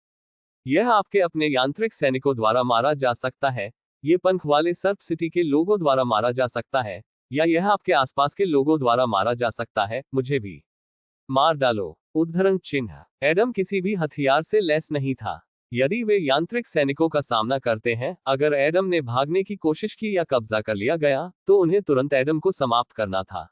A: यह आपके अपने यांत्रिक सैनिकों द्वारा मारा जा सकता है, ये पंख वाले सर्प सिटी के लोगों द्वारा मारा जा सकता है, या यह आपके आसपास के लोगों द्वारा मारा जा सकता है, मुझे भी मार डालो। उद्धरण चिन्ह। एडम किसी भी हथियार से लैस नहीं था। यदि वे यांत्रिक सैनिकों का सामना करते हैं, अगर एडम ने भागने की कोशिश की या कब्जा कर लिया गया, तो उन्हें तुरंत एडम को समाप्त करना था।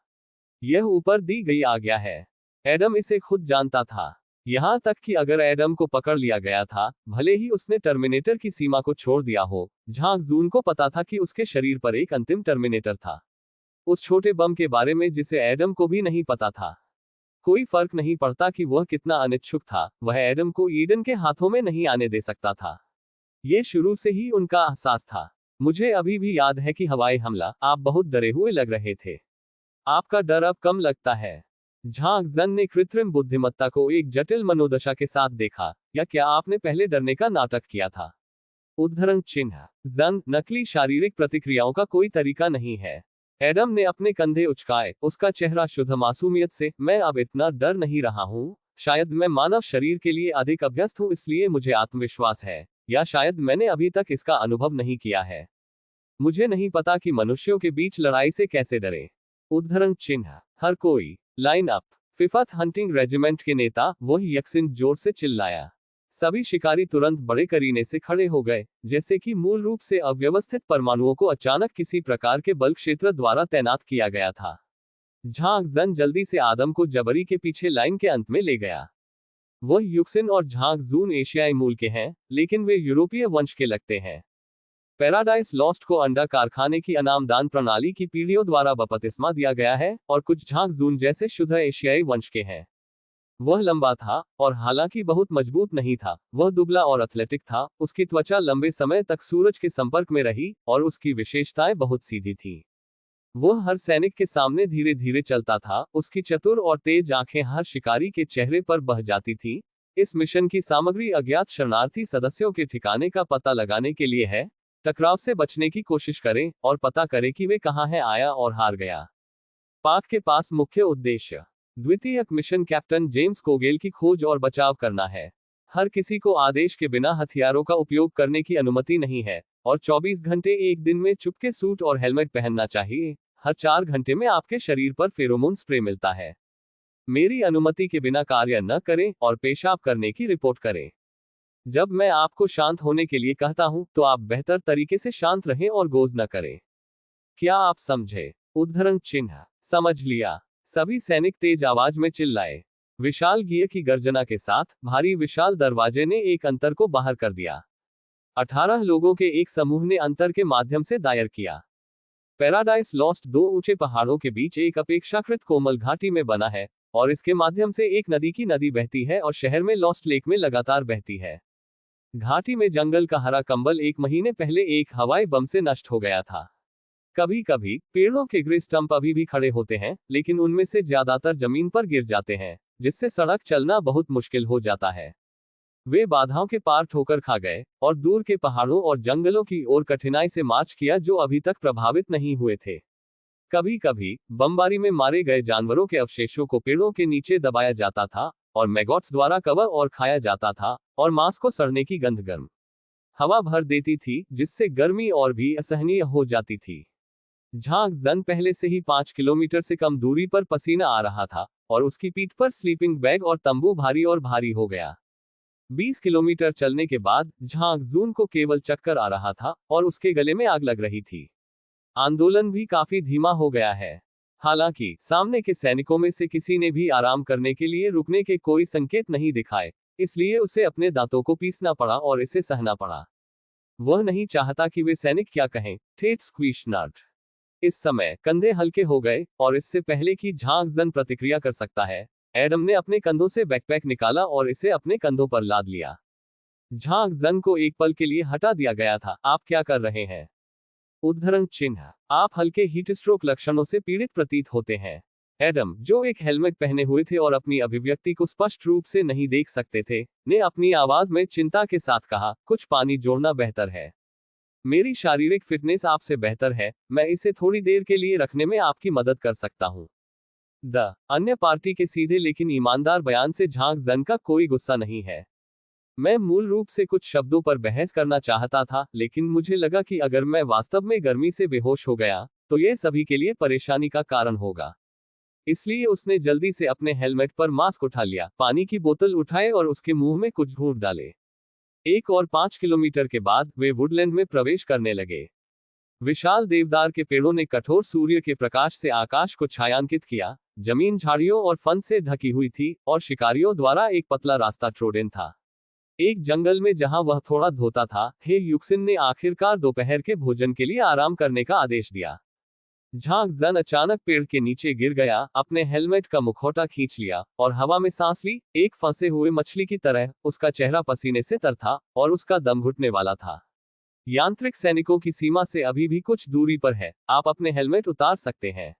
A: यह ऊपर दी गई आज्ञा है। एडम इसे खुद जानता था। यहां तक कि अगर एडम को पकड़ लिया गया था, भले ही उसने टर्मिनेटर की सीमा को छोड़ दिया हो, झांग जून को पता था कि उसके शरीर पर एक अंतिम टर्मिनेटर था। उस छोटे बम के बारे में जिसे एडम को भी नहीं पता था। कोई फर्क नहीं पड़ता कि वह कितना अनिच्छुक था, वह एडम को ईडन के हाथों में नहीं आने दे सकता था। यह शुरू से ही उनका एहसास था। मुझे अभी भी याद है कि हवाई हमला, आप बहुत डरे हुए लग रहे थे। आपका डर अब कम लगता है। झांग जन ने कृत्रिम बुद्धिमत्ता को एक जटिल मनोदशा के साथ देखा, या क्या आपने पहले डरने का नाटक किया था? उद्धरण चिन्ह। जन, नकली शारीरिक प्रतिक्रियाओं का कोई तरीका नहीं है। एडम ने अपने कंधे उचकाए, उसका चेहरा शुद्ध मासूमियत से। मैं अब इतना डर नहीं रहा हूँ। शायद मैं मानव शरीर के लिए अधिक अभ्यस्त हूँ, इसलिए मुझे आत्मविश्वास है, या शायद मैंने अभी तक इसका अनुभव नहीं किया है। मुझे नहीं पता कि मनुष्यों के बीच लड़ाई से कैसे डरे। उद्धरण चिन्ह। हर कोई line up. Fifth hunting regiment के नेता, वही यक्सिन, जोर से चिल्लाया। सभी शिकारी तुरंत बड़े करीने से खड़े हो गए, जैसे कि मूल रूप से अव्यवस्थित परमाणुओं को अचानक किसी प्रकार के बल क्षेत्र द्वारा तैनात किया गया था। झांग जन जल्दी से आदम को जबरी के पीछे लाइन के अंत में ले गया। वह युक्सिन और झांग जून एशियाई मूल के हैं, लेकिन वे यूरोपीय वंश के लगते हैं। पैराडाइज लॉस्ट को अंडा कारखाने की अनामदान प्रणाली की पीढ़ियों द्वारा बपतिस्मा दिया गया है, और कुछ झांग जून जैसे शुद्ध एशियाई वंश के हैं। वह लंबा था, और हालांकि बहुत मजबूत नहीं था, वह दुबला और एथलेटिक था। उसकी त्वचा लंबे समय तक सूरज के संपर्क में रही, और उसकी विशेषताएं बहुत सीधी थीं। वह हर सैनिक के सामने धीरे धीरे चलता था, उसकी चतुर और तेज आंखें हर शिकारी के चेहरे पर बह जाती थीं। इस मिशन की सामग्री अज्ञात शरणार्थी सदस्यों के ठिकाने का पता लगाने के लिए है। टकराव से बचने की कोशिश करें, और पता करें कि वे कहां हैं, आया और हार गया। पाक के पास मुख्य उद्देश्य द्वितीयक मिशन कैप्टन जेम्स कोगेल की खोज और बचाव करना है। हर किसी को आदेश के बिना हथियारों का उपयोग करने की अनुमति नहीं है, और 24 घंटे एक दिन में चुपके सूट और हेलमेट पहनना चाहिए। हर 4 घंटे में आपके शरीर पर फेरोमोन स्प्रे मिलता है। मेरी अनुमति के बिना कार्य न करें, और पेशाब करने की रिपोर्ट करें। जब मैं आपको शांत होने के लिए कहता हूं, तो आप बेहतर तरीके से शांत रहें और गोज न करें। क्या आप समझे? उद्धरण चिन्ह। समझ लिया। सभी सैनिक तेज आवाज में चिल्लाए। विशाल गियर की गर्जना के साथ भारी विशाल दरवाजे ने एक अंतर को बाहर कर दिया। 18 लोगों के एक समूह ने अंतर के माध्यम से दायर किया। पैराडाइज लॉस्ट 2 ऊंचे पहाड़ों के बीच एक अपेक्षाकृत कोमल घाटी में बना है, और इसके माध्यम से एक नदी की नदी बहती है और शहर में लॉस्ट लेक में लगातार बहती है। घाटी में जंगल का हरा कंबल 1 महीने पहले एक हवाई बम से नष्ट हो गया था। कभी कभी पेड़ों के ग्रे स्टंप अभी भी खड़े होते हैं, लेकिन उनमें से ज्यादातर जमीन पर गिर जाते हैं, जिससे सड़क चलना बहुत मुश्किल हो जाता है। वे बाधाओं के पार ठोकर खा गए, और दूर के पहाड़ों और जंगलों की ओर कठिनाई से मार्च किया जो अभी तक प्रभावित नहीं हुए थे। कभी कभी बमबारी में मारे गए जानवरों के अवशेषों को पेड़ों के नीचे दबाया जाता था, और मैगॉट्स द्वारा कवर और खाया जाता था, और मांस को सड़ने की गंध गर्म हवा भर देती थी, जिससे गर्मी और भी असहनीय हो जाती थी। झांग जन पहले से ही 5 किलोमीटर से कम दूरी पर पसीना आ रहा था और उसकी पीठ पर स्लीपिंग बैग और तंबू भारी और भारी हो गया। 20 किलोमीटर चलने के बाद झांग जून को केवल चक्कर आ रहा था और उसके गले में आग लग रही थी। आंदोलन भी काफी धीमा हो गया है। हालांकि सामने के सैनिकों में से किसी ने भी आराम करने के लिए रुकने के कोई संकेत नहीं दिखाए, इसलिए उसे अपने दांतों को पीसना पड़ा और इसे सहना पड़ा। वह नहीं चाहता कि वे सैनिक क्या कहें, ठेठ स्क्वीश नट। इस समय कंधे हल्के हो गए और इससे पहले कि झांग जन प्रतिक्रिया कर सकता है, एडम ने अपने कंधों से बैकपैक निकाला और इसे अपने कंधों पर लाद लिया। झांग जन को एक पल के लिए हटा दिया गया था। आप क्या कर रहे हैं? उद्धरण चिन्ह। आप हल्के हीट स्ट्रोक लक्षणों से पीड़ित प्रतीत होते हैं। एडम, जो एक हेलमेट पहने हुए थे और अपनी अभिव्यक्ति को स्पष्ट रूप से नहीं देख सकते थे, ने अपनी आवाज में चिंता के साथ कहा, कुछ पानी जोड़ना बेहतर है। मेरी शारीरिक फिटनेस आपसे बेहतर है, मैं इसे थोड़ी देर के लिए रखने में आपकी मदद कर सकता हूं। द अन्य पार्टी के सीधे लेकिन ईमानदार बयान से झांग जन का कोई गुस्सा नहीं है। मैं मूल रूप से कुछ शब्दों पर बहस करना चाहता था, लेकिन मुझे लगा कि अगर मैं वास्तव में गर्मी से बेहोश हो गया, तो यह सभी के लिए परेशानी का कारण होगा। इसलिए उसने जल्दी से अपने हेलमेट पर मास्क उठा लिया, पानी की बोतल उठाए और उसके मुंह में कुछ घूंट डाले। 1 और 5 किलोमीटर के बाद वे वुडलैंड में प्रवेश करने लगे। विशाल देवदार के पेड़ों ने कठोर सूर्य के प्रकाश से आकाश को छायांकित किया। जमीन झाड़ियों और फन से ढकी हुई थी और शिकारियों द्वारा एक पतला रास्ता ट्रोडन था। एक जंगल में जहां वह थोड़ा धोता था, हे युक्सिन ने आखिरकार दोपहर के भोजन के लिए आराम करने का आदेश दिया। झांग जन अचानक पेड़ के नीचे गिर गया, अपने हेलमेट का मुखौटा खींच लिया और हवा में सांस ली। एक फंसे हुए मछली की तरह उसका चेहरा पसीने से तर था और उसका दम घुटने वाला था। यांत्रिक सैनिकों की सीमा से अभी भी कुछ दूरी पर है, आप अपने हेलमेट उतार सकते हैं।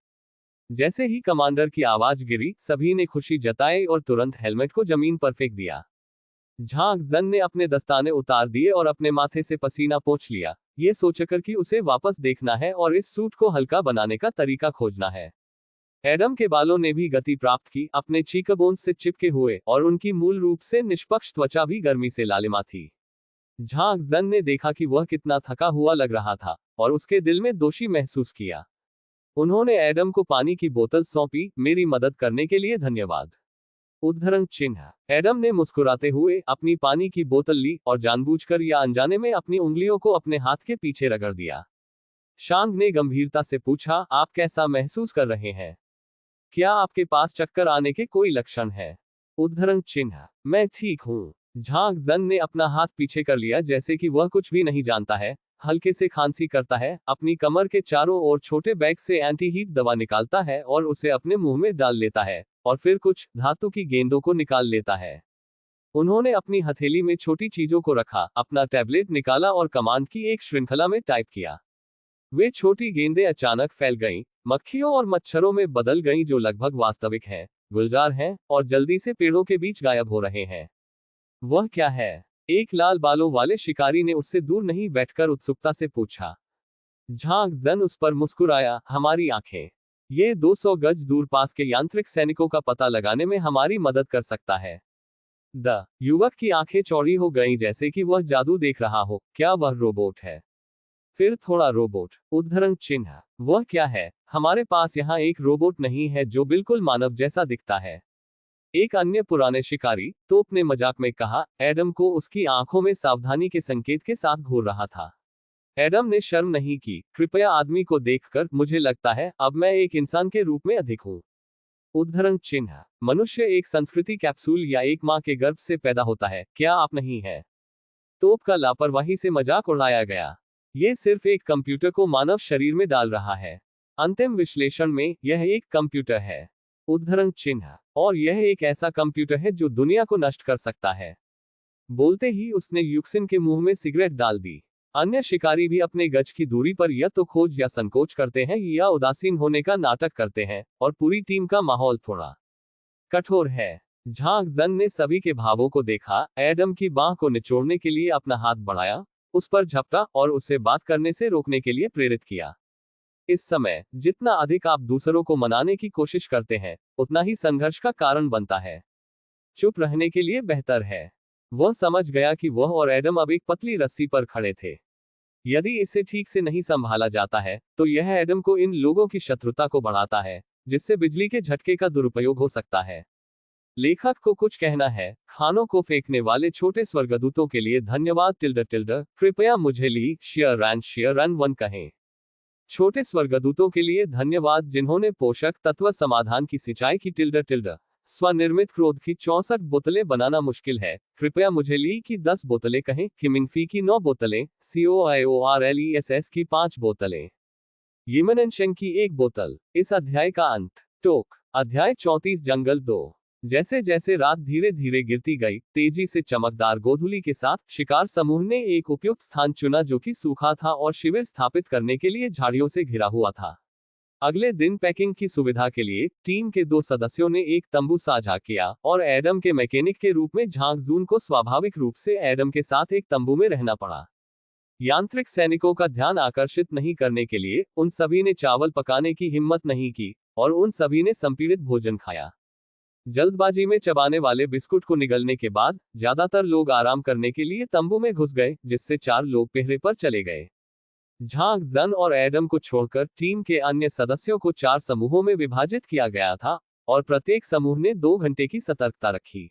A: जैसे ही कमांडर की आवाज गिरी, सभी ने खुशी जताई और तुरंत हेलमेट को जमीन पर फेंक दिया। झांग जन ने अपने दस्ताने उतार दिए और अपने माथे से पसीना पोंछ लिया, ये सोचकर कि उसे वापस देखना है और इस सूट को हल्का बनाने का तरीका खोजना है। एडम के बालों ने भी गति प्राप्त की, अपने चीकबोन्स से चिपके हुए, और उनकी मूल रूप से निष्पक्ष त्वचा भी गर्मी से लालिमा थी। झांग जन ने देखा कि वह कितना थका हुआ लग रहा था और उसके दिल में दोषी महसूस किया। उन्होंने एडम को पानी की बोतल सौंपी, मेरी मदद करने के लिए धन्यवाद। उद्धरण चिन्ह। एडम ने मुस्कुराते हुए अपनी पानी की बोतल ली और जानबूझकर या अनजाने में अपनी उंगलियों को अपने हाथ के पीछे रगड़ दिया। शांग ने गंभीरता से पूछा, आप कैसा महसूस कर रहे हैं? क्या आपके पास चक्कर आने के कोई लक्षण है? उद्धरण चिन्ह। मैं ठीक हूं। झांग जन ने अपना हाथ पीछे कर लिया जैसे कि वह कुछ भी नहीं जानता है। हल्के से खांसी करता है, अपनी कमर के चारों ओर छोटे बैग से एंटी हीट दवा निकालता है और उसे अपने मुंह में डाल लेता है और फिर कुछ धातु की गेंदों को निकाल लेता है। उन्होंने अपनी हथेली में छोटी चीजों को रखा, अपना टैबलेट निकाला और कमांड की एक श्रृंखला में टाइप किया। वे छोटी गेंदें अचानक फैल गईं, मक्खियों और मच्छरों में बदल गईं जो लगभग वास्तविक हैं, गुलजार हैं और जल्दी से पेड़ों के बीच गायब हो रहे हैं। वह क्या है? एक लाल बालों वाले शिकारी ने उससे दूर नहीं बैठकर उत्सुकता से पूछा। झांग जन उस पर मुस्कुराया, हमारी आंखें। ये 200 गज दूर पास के यांत्रिक सैनिकों का पता लगाने में हमारी मदद कर सकता है। द युवक की आंखें चौड़ी हो गईं जैसे कि वह जादू देख रहा हो। क्या वह रोबोट है? फिर थोड़ा रोबोट। उद्धरण चिन्ह। वह क्या है? हमारे पास यहाँ एक रोबोट नहीं है जो बिल्कुल मानव जैसा दिखता है। एक अन्य पुराने शिकारी तोप ने मजाक में कहा। एडम को उसकी आंखों में सावधानी के संकेत के साथ घूर रहा था। एडम ने शर्म नहीं की, कृपया आदमी को देखकर मुझे लगता है अब मैं एक इंसान के रूप में अधिक हूं। उद्धरण चिन्ह। मनुष्य एक संस्कृति कैप्सूल या एक मां के गर्भ से पैदा होता है, क्या आप नहीं है? तोप का लापरवाही से मजाक उड़ाया गया। यह सिर्फ एक कंप्यूटर को मानव शरीर में डाल रहा है। अंतिम विश्लेषण में यह एक कंप्यूटर है। उद्धरण चिन्ह। और यह एक ऐसा कंप्यूटर है जो दुनिया को नष्ट कर सकता है। बोलते ही उसने युक्सिन के मुंह में सिगरेट डाल दी। अन्य शिकारी भी अपने गज की दूरी पर या तो खोज या संकोच करते हैं या उदासीन होने का नाटक करते हैं, और पूरी टीम का माहौल थोड़ा कठोर है। झांग जन ने सभी के भावों को देखा, एडम की बांह को निचोड़ने के लिए अपना हाथ बढ़ाया, उस पर झपटा और उसे बात करने से रोकने के लिए प्रेरित किया। इस समय जितना अधिक आप दूसरों को मनाने की कोशिश करते हैं, उतना ही संघर्ष का कारण बनता है। चुप रहने के लिए बेहतर है। वह समझ गया कि वह और एडम अब एक पतली रस्सी पर खड़े थे। यदि इसे ठीक से नहीं संभाला जाता है तो यह एडम को इन लोगों की शत्रुता को बढ़ाता है, जिससे बिजली के झटके का दुरुपयोग हो सकता है। लेखक को कुछ कहना है, खानों को फेंकने वाले छोटे स्वर्गदूतों के लिए धन्यवाद कृपया मुझे ली शेयर एंड वन कहें। छोटे स्वर्गदूतों के लिए धन्यवाद जिन्होंने पोषक तत्व समाधान की सिंचाई की स्वनिर्मित क्रोध की 64 बोतलें बनाना मुश्किल है, कृपया मुझे ली की 10 बोतलें कहें, किमिंगफी की 9 बोतलें, COIORLESS की 5 बोतलें, यिमेनशेंग की 1 बोतल। इस अध्याय का अंत। टोक। अध्याय 34 जंगल 2। जैसे जैसे रात धीरे धीरे गिरती गई, तेजी से चमकदार गोधूली के साथ शिकार समूह ने एक उपयुक्त स्थान चुना जो कि सूखा था और शिविर स्थापित करने के लिए झाड़ियों से घिरा हुआ था। अगले दिन पैकिंग की सुविधा के लिए टीम के 2 सदस्यों ने एक तंबू साझा किया और एडम के मैकेनिक के रूप में झांग जून को स्वाभाविक रूप से एडम के साथ एक तंबू में रहना पड़ा। यांत्रिक सैनिकों का ध्यान आकर्षित नहीं करने के लिए उन सभी ने चावल पकाने की हिम्मत नहीं की और उन सभी ने संपीड़ित भोजन खाया। जल्दबाजी में चबाने वाले बिस्कुट को निगलने के बाद ज्यादातर लोग आराम करने के लिए तंबू में घुस गए, जिससे 4 लोग पहरे पर चले गए। झांग जन और एडम को छोड़कर टीम के अन्य सदस्यों को 4 समूहों में विभाजित किया गया था और प्रत्येक समूह ने 2 घंटे की सतर्कता रखी।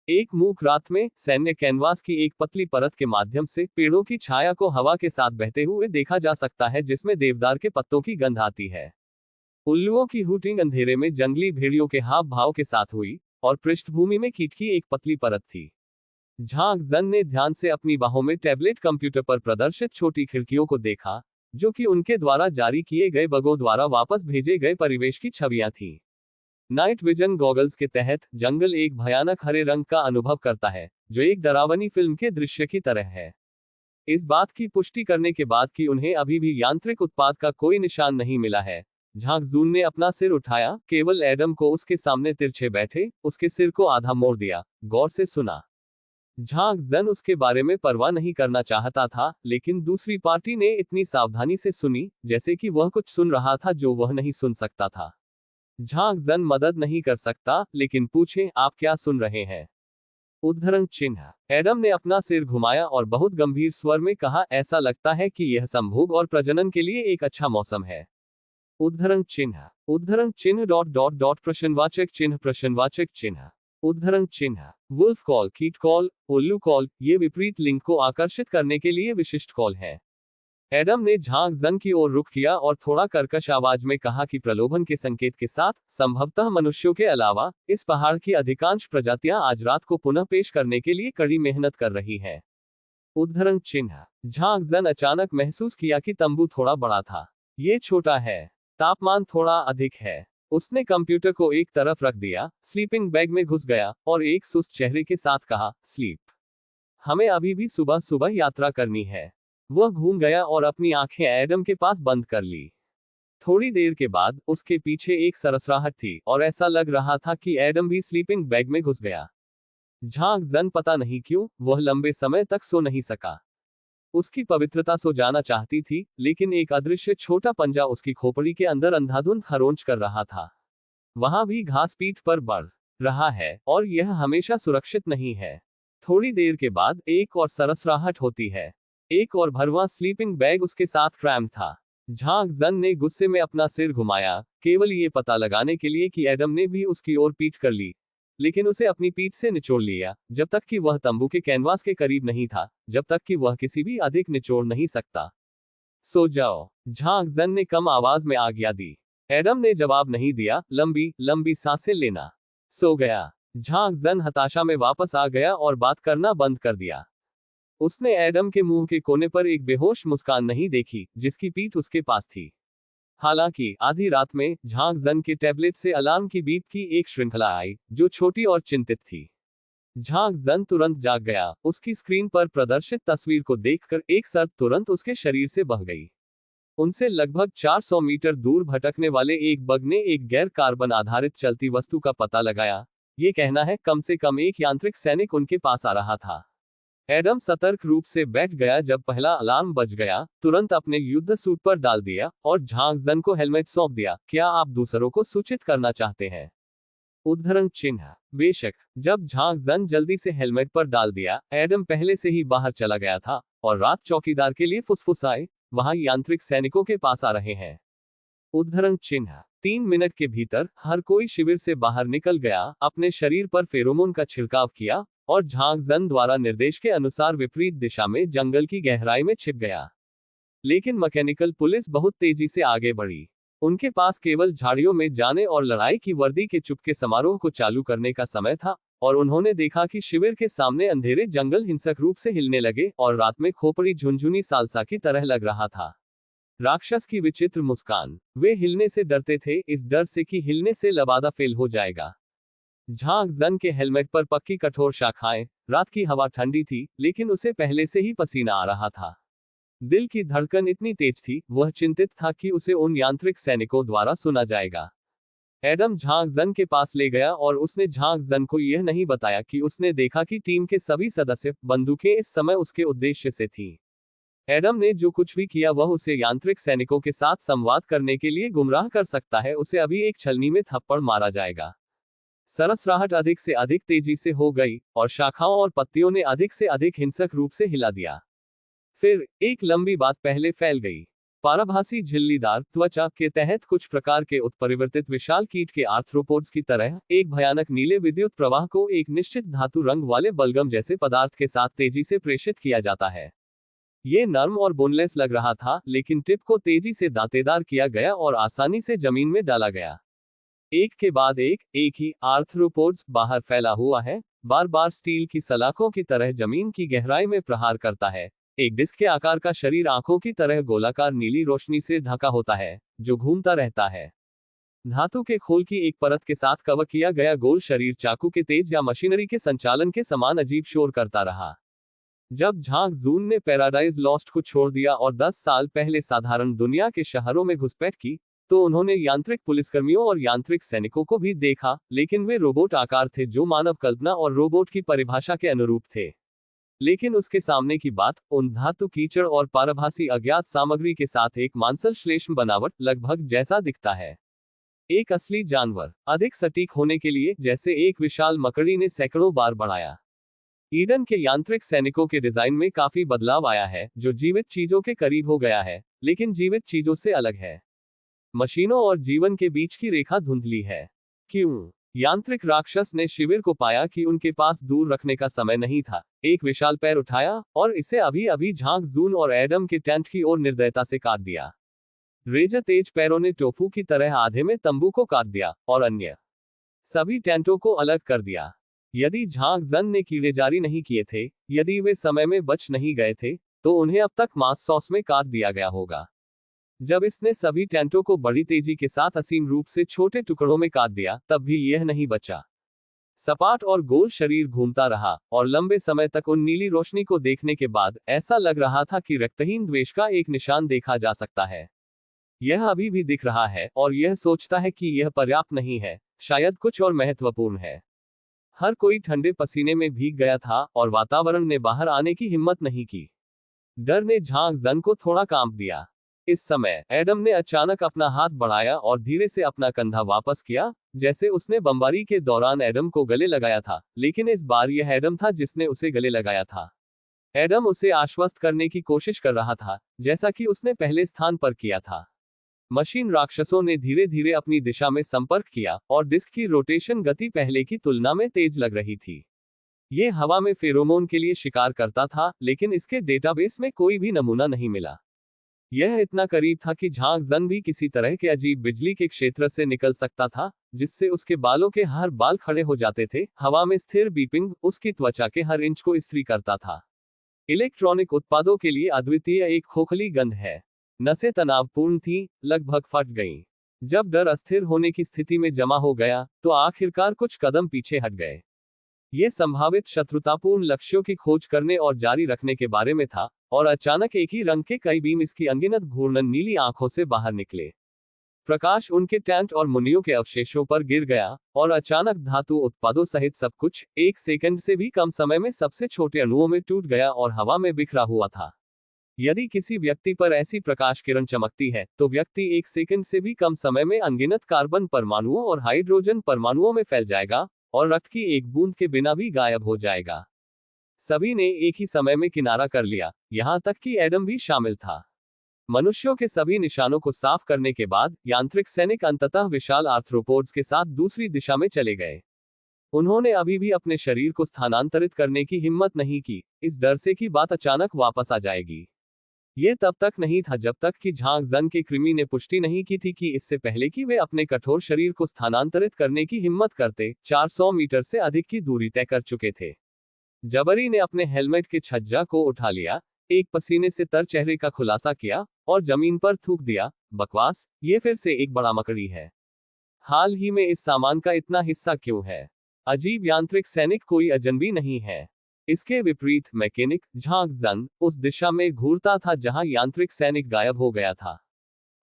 A: एक मूक रात में सैन्य कैनवास की एक पतली परत के माध्यम से पेड़ों की छाया को हवा के साथ बहते हुए देखा जा सकता है, जिसमें देवदार के पत्तों की गंध आती है। उल्लुओं की हूटिंग अंधेरे में जंगली भेड़ियों के हाव भाव के साथ हुई और पृष्ठभूमि में कीट की एक पतली परत थी। झांग जन ने ध्यान से अपनी बाहों में टैबलेट कंप्यूटर पर प्रदर्शित छोटी खिड़कियों को देखा, जो कि उनके द्वारा जारी किए गए बगों द्वारा वापस भेजे गए परिवेश की छवियां थीं। नाइट विजन गॉगल्स के तहत जंगल एक भयानक हरे रंग का अनुभव करता है, जो एक डरावनी फिल्म के दृश्य की तरह है। इस बात की पुष्टि करने के बाद कि उन्हें अभी भी यांत्रिक उत्पाद का कोई निशान नहीं मिला है, झांग जून ने अपना सिर उठाया, केवल एडम को उसके सामने तिरछे बैठे उसके सिर को आधा मोड़ दिया, गौर से सुना। झांग जन उसके बारे में परवाह नहीं करना चाहता था, लेकिन दूसरी पार्टी ने इतनी सावधानी से सुनी जैसे कि वह कुछ सुन रहा था जो वह नहीं सुन सकता था। झांग जन मदद नहीं कर सकता, लेकिन पूछे, आप क्या सुन रहे हैं? उद्धरण चिन्ह। एडम ने अपना सिर घुमाया और बहुत गंभीर स्वर में कहा, ऐसा लगता है कि यह संभोग और प्रजनन के लिए एक अच्छा मौसम है। उद्धरण चिन्ह। उद्धरण चिन्ह प्रश्नवाचक चिन्ह। उद्धरण चिन्ह। वुल्फ कॉल, कीट कॉल, उल्लू कॉल, ये विपरीत लिंग को आकर्षित करने के लिए विशिष्ट कॉल है। एडम ने झांग जन की ओर रुख किया और थोड़ा कर्कश आवाज में कहा कि प्रलोभन के संकेत के साथ, संभवतः मनुष्यों के अलावा, इस पहाड़ की अधिकांश प्रजातियां आज रात को पुनः पेश करने के लिए कड़ी मेहनत कर रही हैं। उद्धरण चिन्ह। झांग जन अचानक महसूस किया कि तंबू थोड़ा बड़ा था। ये छोटा है, तापमान थोड़ा अधिक है। उसने कंप्यूटर को एक तरफ रख दिया, स्लीपिंग बैग में घुस गया और एक सुस्त चेहरे के साथ कहा, स्लीप। हमें अभी भी सुबह सुबह यात्रा करनी है। वह घूम गया और अपनी आंखें एडम के पास बंद कर ली। थोड़ी देर के बाद उसके पीछे एक सरसराहट थी और ऐसा लग रहा था कि एडम भी स्लीपिंग बैग में घुस गया। झांग जन पता नहीं क्यों वह लंबे समय तक सो नहीं सका। उसकी पवित्रता सो जाना चाहती थी, लेकिन एक अदृश्य छोटा पंजा उसकी खोपड़ी के अंदर अंधाधुंध खरोंच कर रहा था। वहां भी घास पीठ पर बढ़ रहा है और यह हमेशा सुरक्षित नहीं है। थोड़ी देर के बाद एक और सरसराहट होती है। एक और भरवां स्लीपिंग बैग उसके साथ क्रैम्प था। झांग जन ने गुस्से में अपना सिर घुमाया, केवल ये पता लगाने के लिए कि एडम ने भी उसकी ओर पीठ कर ली, लेकिन उसे अपनी पीठ से निचोड़ लिया, जब तक कि वह तंबू के कैनवास के करीब नहीं था, जब तक कि वह किसी भी अधिक निचोड़ नहीं सकता। सो जाओ, झांग जन ने कम आवाज में आज्ञा दी। एडम ने जवाब नहीं दिया, लंबी लंबी सांसें लेना। सो गया। झांग जन हताशा में वापस आ गया और बात करना बंद कर दिया। उसने एडम के मुंह के कोने पर एक बेहोश मुस्कान नहीं देखी, जिसकी पीठ उसके पास थी। हालांकि आधी रात में झांग जन के टैबलेट से अलार्म की बीप की एक श्रृंखला आई, जो छोटी और चिंतित थी। झांग जन तुरंत जाग गया। उसकी स्क्रीन पर प्रदर्शित तस्वीर को देखकर एक सर्द तुरंत उसके शरीर से बह गई। उनसे लगभग 400 मीटर दूर भटकने वाले एक बग ने एक गैर कार्बन आधारित चलती वस्तु का पता लगाया। ये कहना है, कम से कम एक यांत्रिक सैनिक उनके पास आ रहा था। एडम सतर्क रूप से बैठ गया जब पहला अलार्म बज गया, तुरंत अपने युद्ध सूट पर डाल दिया और झांग जन को हेलमेट सौंप दिया। क्या आप दूसरों को सूचित करना चाहते हैं? उद्धरण चिन्ह। बेशक। जब झांग जन जल्दी से हेलमेट पर डाल दिया, एडम पहले से ही बाहर चला गया था और रात चौकीदार के लिए फुसफुसाए, वहां यांत्रिक सैनिकों के पास आ रहे हैं। उद्धरण चिन्ह 3 मिनट के भीतर हर कोई शिविर से बाहर निकल गया, अपने शरीर पर फेरोमोन का छिड़काव किया और झांग जन द्वारा निर्देश के अनुसार विपरीत दिशा में जंगल की गहराई में छिप गया। लेकिन मैकेनिकल पुलिस बहुत तेजी से आगे बढ़ी। उनके पास केवल झाड़ियों में जाने और लड़ाई की वर्दी के चुपके समारोह को चालू करने का समय था, और उन्होंने देखा कि शिविर के सामने अंधेरे जंगल हिंसक रूप से हिलने लगे और रात में खोपड़ी झुनझुनी सालसा की तरह लग रहा था। राक्षस की विचित्र मुस्कान। वे हिलने से डरते थे, इस डर से कि हिलने से लबादा फेल हो जाएगा। झांग जन के हेलमेट पर पक्की कठोर शाखाएं। रात की हवा ठंडी थी, लेकिन उसे पहले से ही पसीना आ रहा था। दिल की धड़कन इतनी तेज थी, वह चिंतित था कि उसे उन यांत्रिक सैनिकों द्वारा सुना जाएगा। एडम झांग जन के पास ले गया और उसने झांग जन को यह नहीं बताया कि उसने देखा कि टीम के सभी सदस्य बंदूकें इस समय उसके उद्देश्य से थीं। एडम ने जो कुछ भी किया वह उसे यांत्रिक सैनिकों के साथ संवाद करने के लिए गुमराह कर सकता है। उसे अभी एक छलनी में थप्पड़ मारा जाएगा। सरसराहट अधिक से अधिक तेजी से हो गई और शाखाओं और पत्तियों ने अधिक से अधिक हिंसक रूप से हिला दिया। फिर एक लंबी बात पहले फैल गई। पारभासी झिल्लीदार त्वचा के तहत कुछ प्रकार के उत्परिवर्तित विशाल कीट के आर्थ्रोपोड्स की तरह एक भयानक नीले विद्युत प्रवाह को एक निश्चित धातु रंग वाले बलगम जैसे पदार्थ के साथ तेजी से प्रेषित किया जाता है। ये नर्म और बोनलेस लग रहा था, लेकिन टिप को तेजी से दांतेदार किया गया और आसानी से जमीन में डाला गया। एक के बाद एक ही आर्थ्रोपोड्स बाहर फैला हुआ है, बार बार स्टील की सलाखों की तरह जमीन की गहराई में प्रहार करता है। एक डिस्क के आकार का शरीर आंखों की तरह गोलाकार नीली रोशनी से ढका होता है, जो घूमता रहता है। धातु के खोल की एक परत के साथ कवर किया गया गोल शरीर चाकू के तेज या मशीनरी के संचालन के समान अजीब शोर करता रहा। जब झांग जून ने पैराडाइज लॉस्ट को छोड़ दिया और 10 साल पहले साधारण दुनिया के शहरों में घुसपैठ की, तो उन्होंने यांत्रिक पुलिसकर्मियों और यांत्रिक सैनिकों को भी देखा, लेकिन वे रोबोट आकार थे जो मानव कल्पना और रोबोट की परिभाषा के अनुरूप थे। लेकिन उसके सामने की बात उन धातु कीचड़ और पारभासी अज्ञात सामग्री के साथ एक मांसल श्लेष्म बनावट लगभग जैसा दिखता है। एक असली जानवर, अधिक सटीक होने के लिए जैसे एक विशाल मकड़ी ने सैकड़ों बार बढ़ाया। ईडन के यांत्रिक सैनिकों के डिजाइन में काफी बदलाव आया है, जो जीवित चीजों के करीब हो गया है, लेकिन जीवित चीजों से अलग है। मशीनों और जीवन के बीच की रेखा धुंधली है। क्यों? यांत्रिक राक्षस ने शिविर को पाया कि उनके पास दूर रखने का समय नहीं था। एक विशाल पैर उठाया और इसे अभी अभी झांग जून और एडम के टेंट की ओर निर्दयता से काट दिया। रेजर तेज पैरों ने टोफू की तरह आधे में तंबू को काट दिया और अन्य सभी टेंटों को अलग कर दिया। यदि झांग जन ने कीड़े जारी नहीं किए थे, यदि वे समय में बच नहीं गए थे, तो उन्हें अब तक मांस सॉस में काट दिया गया होगा। जब इसने सभी टेंटों को बड़ी तेजी के साथ असीम रूप से छोटे टुकड़ों में काट दिया, तब भी यह नहीं बचा। सपाट और गोल शरीर घूमता रहा और लंबे समय तक उन नीली रोशनी को देखने के बाद ऐसा लग रहा था कि रक्तहीन द्वेष का एक निशान देखा जा सकता है। यह अभी भी दिख रहा है और यह सोचता है कि यह पर्याप्त नहीं है, शायद कुछ और महत्वपूर्ण है। हर कोई ठंडे पसीने में भीग गया था और वातावरण ने बाहर आने की हिम्मत नहीं की। डर ने झांग जन को थोड़ा कांप दिया। इस समय एडम ने अचानक अपना हाथ बढ़ाया और धीरे से अपना कंधा वापस किया, जैसे उसने बमबारी के दौरान एडम को गले लगाया था, लेकिन इस बार यह एडम था जिसने उसे गले लगाया था। एडम उसे आश्वस्त करने की कोशिश कर रहा था, जैसा कि उसने पहले स्थान पर किया था। मशीन राक्षसों ने धीरे धीरे अपनी दिशा में संपर्क किया और डिस्क की रोटेशन गति पहले की तुलना में तेज लग रही थी। ये हवा में फेरोमोन के लिए शिकार करता था, लेकिन इसके डेटाबेस में कोई भी नमूना नहीं मिला। यह इतना करीब था कि झांग जन भी किसी तरह के अजीब बिजली के क्षेत्र से निकल सकता था, जिससे उसके बालों के हर बाल खड़े हो जाते थे। हवा में स्थिर बीपिंग उसकी त्वचा के हर इंच को इस्त्री करता था। इलेक्ट्रॉनिक उत्पादों के लिए अद्वितीय एक खोखली गंध है। नसें तनावपूर्ण थीं, लगभग फट गईं। जब डर अस्थिर होने की स्थिति में जमा हो गया, तो आखिरकार कुछ कदम पीछे हट गए। ये संभावित शत्रुतापूर्ण लक्ष्यों की खोज करने और जारी रखने के बारे में था, और अचानक एक ही रंग के कई बीम इसकी अनगिनत घूर्णन नीली आंखों से बाहर निकले। प्रकाश उनके टेंट और मुनियों के अवशेषों पर गिर गया, और अचानक धातु उत्पादों सहित सब कुछ 1 सेकंड से भी कम समय में सबसे छोटे अणुओं में टूट गया और हवा में बिखरा हुआ था। यदि किसी व्यक्ति पर ऐसी प्रकाश किरण चमकती है, तो व्यक्ति 1 सेकंड से भी कम समय में अनगिनत कार्बन परमाणुओं और हाइड्रोजन परमाणुओं में फैल जाएगा और रक्त की एक बूंद के बिना भी गायब हो जाएगा। सभी ने एक ही समय में किनारा कर लिया, यहां तक कि एडम भी शामिल था। मनुष्यों के सभी निशानों को साफ करने के बाद यांत्रिक सैनिक अंततः विशाल आर्थ्रोपोड्स के साथ दूसरी दिशा में चले गए। उन्होंने अभी भी अपने शरीर को स्थानांतरित करने की हिम्मत नहीं की, इस डर से कि बात अचानक वापस आ जाएगी। ये तब तक नहीं था जब तक कि झांग जन के कृमि ने पुष्टि नहीं की थी कि इससे पहले कि वे अपने कठोर शरीर को स्थानांतरित करने की हिम्मत करते, 400 मीटर से अधिक की दूरी तय कर चुके थे। जबरी ने अपने हेलमेट के छज्जा को उठा लिया, एक पसीने से तर चेहरे का खुलासा किया और जमीन पर थूक दिया। बकवास, ये फिर से एक बड़ा मकड़ी है। हाल ही में इस सामान का इतना हिस्सा क्यों है? अजीब यांत्रिक सैनिक कोई अजनबी नहीं है। इसके विपरीत मैकेनिक झांग जन उस दिशा में घूरता था जहां यांत्रिक सैनिक गायब हो गया था।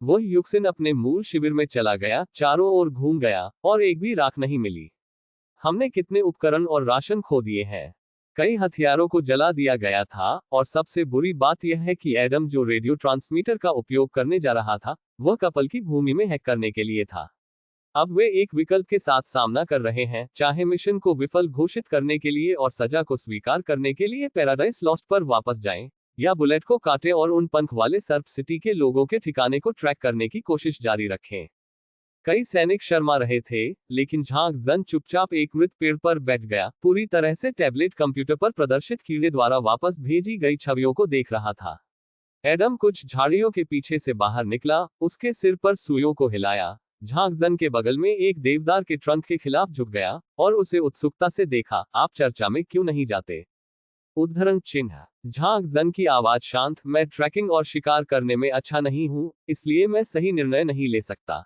A: वह युक्सिन अपने मूल शिविर में चला गया, चारों ओर घूम गया और एक भी राख नहीं मिली। हमने कितने उपकरण और राशन खो दिए हैं। कई हथियारों को जला दिया गया था और सबसे बुरी बात यह है कि एडम जो रेडियो ट्रांसमीटर का उपयोग करने जा रहा था, वह कपल की भूमि में हैक करने के लिए था। अब वे एक विकल्प के साथ सामना कर रहे हैं, चाहे मिशन को विफल घोषित करने के लिए और सजा को स्वीकार करने के लिए पैराडाइज लॉस्ट पर वापस जाएं, या बुलेट को काटे और उन पंख वाले सर्प सिटी के लोगों के ठिकाने को ट्रैक करने की कोशिश जारी रखें। कई सैनिक शर्मा रहे थे, लेकिन झांग जन चुपचाप एक मृत पेड़ पर बैठ गया, पूरी तरह से टैबलेट कंप्यूटर पर प्रदर्शित कीड़े द्वारा वापस भेजी गई छवियों को देख रहा था। एडम कुछ झाड़ियों के पीछे से बाहर निकला, उसके सिर पर सुइयों को हिलाया, झांग जन के बगल में एक देवदार के ट्रंक के खिलाफ झुक गया और उसे उत्सुकता से देखा। आप चर्चा में क्यों नहीं जाते? उद्धरण चिन्ह। झांग जन की आवाज शांत, मैं ट्रैकिंग और शिकार करने में अच्छा नहीं हूं, इसलिए मैं सही निर्णय नहीं ले सकता।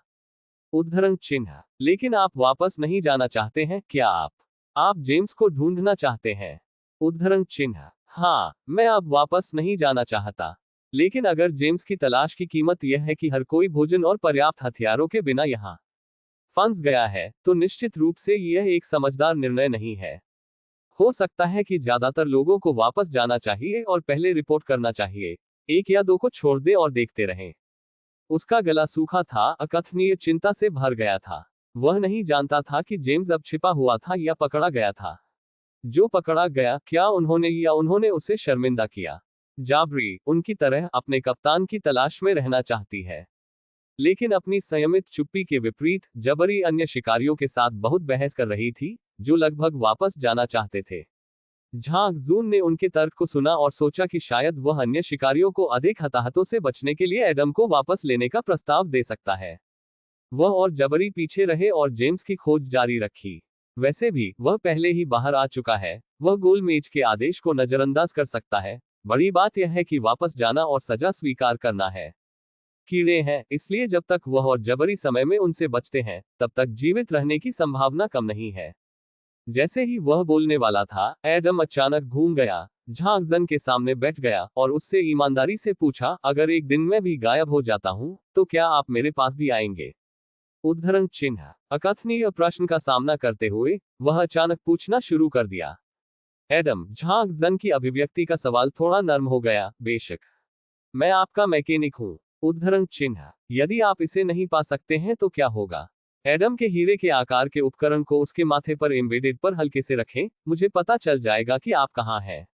A: उद्धरण चिन्ह। लेकिन आप वापस नहीं जाना चाहते हैं क्या? आप जेम्स को ढूंढना चाहते हैं? उद्धरण चिन्ह। हाँ, मैं अब वापस नहीं जाना चाहता। लेकिन अगर जेम्स की तलाश की कीमत यह है कि हर कोई भोजन और पर्याप्त हथियारों के बिना यहां फंस गया है, तो निश्चित रूप से यह एक समझदार निर्णय नहीं है। हो सकता है कि ज्यादातर लोगों को वापस जाना चाहिए और पहले रिपोर्ट करना चाहिए। एक या दो को छोड़ दे और देखते रहें। उसका गला सूखा था, अकथनीय चिंता से भर गया था। वह नहीं जानता था कि जेम्स अब छिपा हुआ था या पकड़ा गया था। जो पकड़ा गया, क्या उन्होंने या उन्होंने उसे शर्मिंदा किया? जाबरी, उनकी तरह, अपने कप्तान की तलाश में रहना चाहती है। लेकिन अपनी संयमित चुप्पी के विपरीत, जबरी अन्य शिकारियों के साथ बहुत बहस कर रही थी, जो लगभग वापस जाना चाहते थे। झांग जून ने उनके तर्क को सुना और सोचा कि शायद वह अन्य शिकारियों को अधिक हताहतों से बचने के लिए एडम को वापस लेने का प्रस्ताव दे सकता है। वह और जबरी पीछे रहे और जेम्स की खोज जारी रखी। वैसे भी, वह पहले ही बाहर आ चुका है, वह गोलमेज के आदेश को नजरअंदाज कर सकता है। बड़ी बात यह है कि वापस जाना और सजा स्वीकार करना है। कीड़े हैं, इसलिए जब तक वह और जबरी समय में उनसे बचते हैं, तब तक जीवित रहने की संभावना कम नहीं है। जैसे ही वह बोलने वाला था, एडम अचानक घूम गया, झांग जन के सामने बैठ गया और उससे ईमानदारी से पूछा, अगर एक दिन मैं भी गायब हो जाता हूं, तो क्या आप मेरे पास भी आएंगे? उद्धरण चिन्ह। अकथनीय प्रश्न का सामना करते हुए वह अचानक पूछना शुरू कर दिया। एडम, झांग जन की अभिव्यक्ति का सवाल थोड़ा नर्म हो गया, बेशक मैं आपका मैकेनिक हूं। उद्धरण चिन्ह। यदि आप इसे नहीं पा सकते हैं तो क्या होगा? एडम के हीरे के आकार के उपकरण को उसके माथे पर एम्बेडेड पर हल्के से रखें, मुझे पता चल जाएगा कि आप कहां हैं।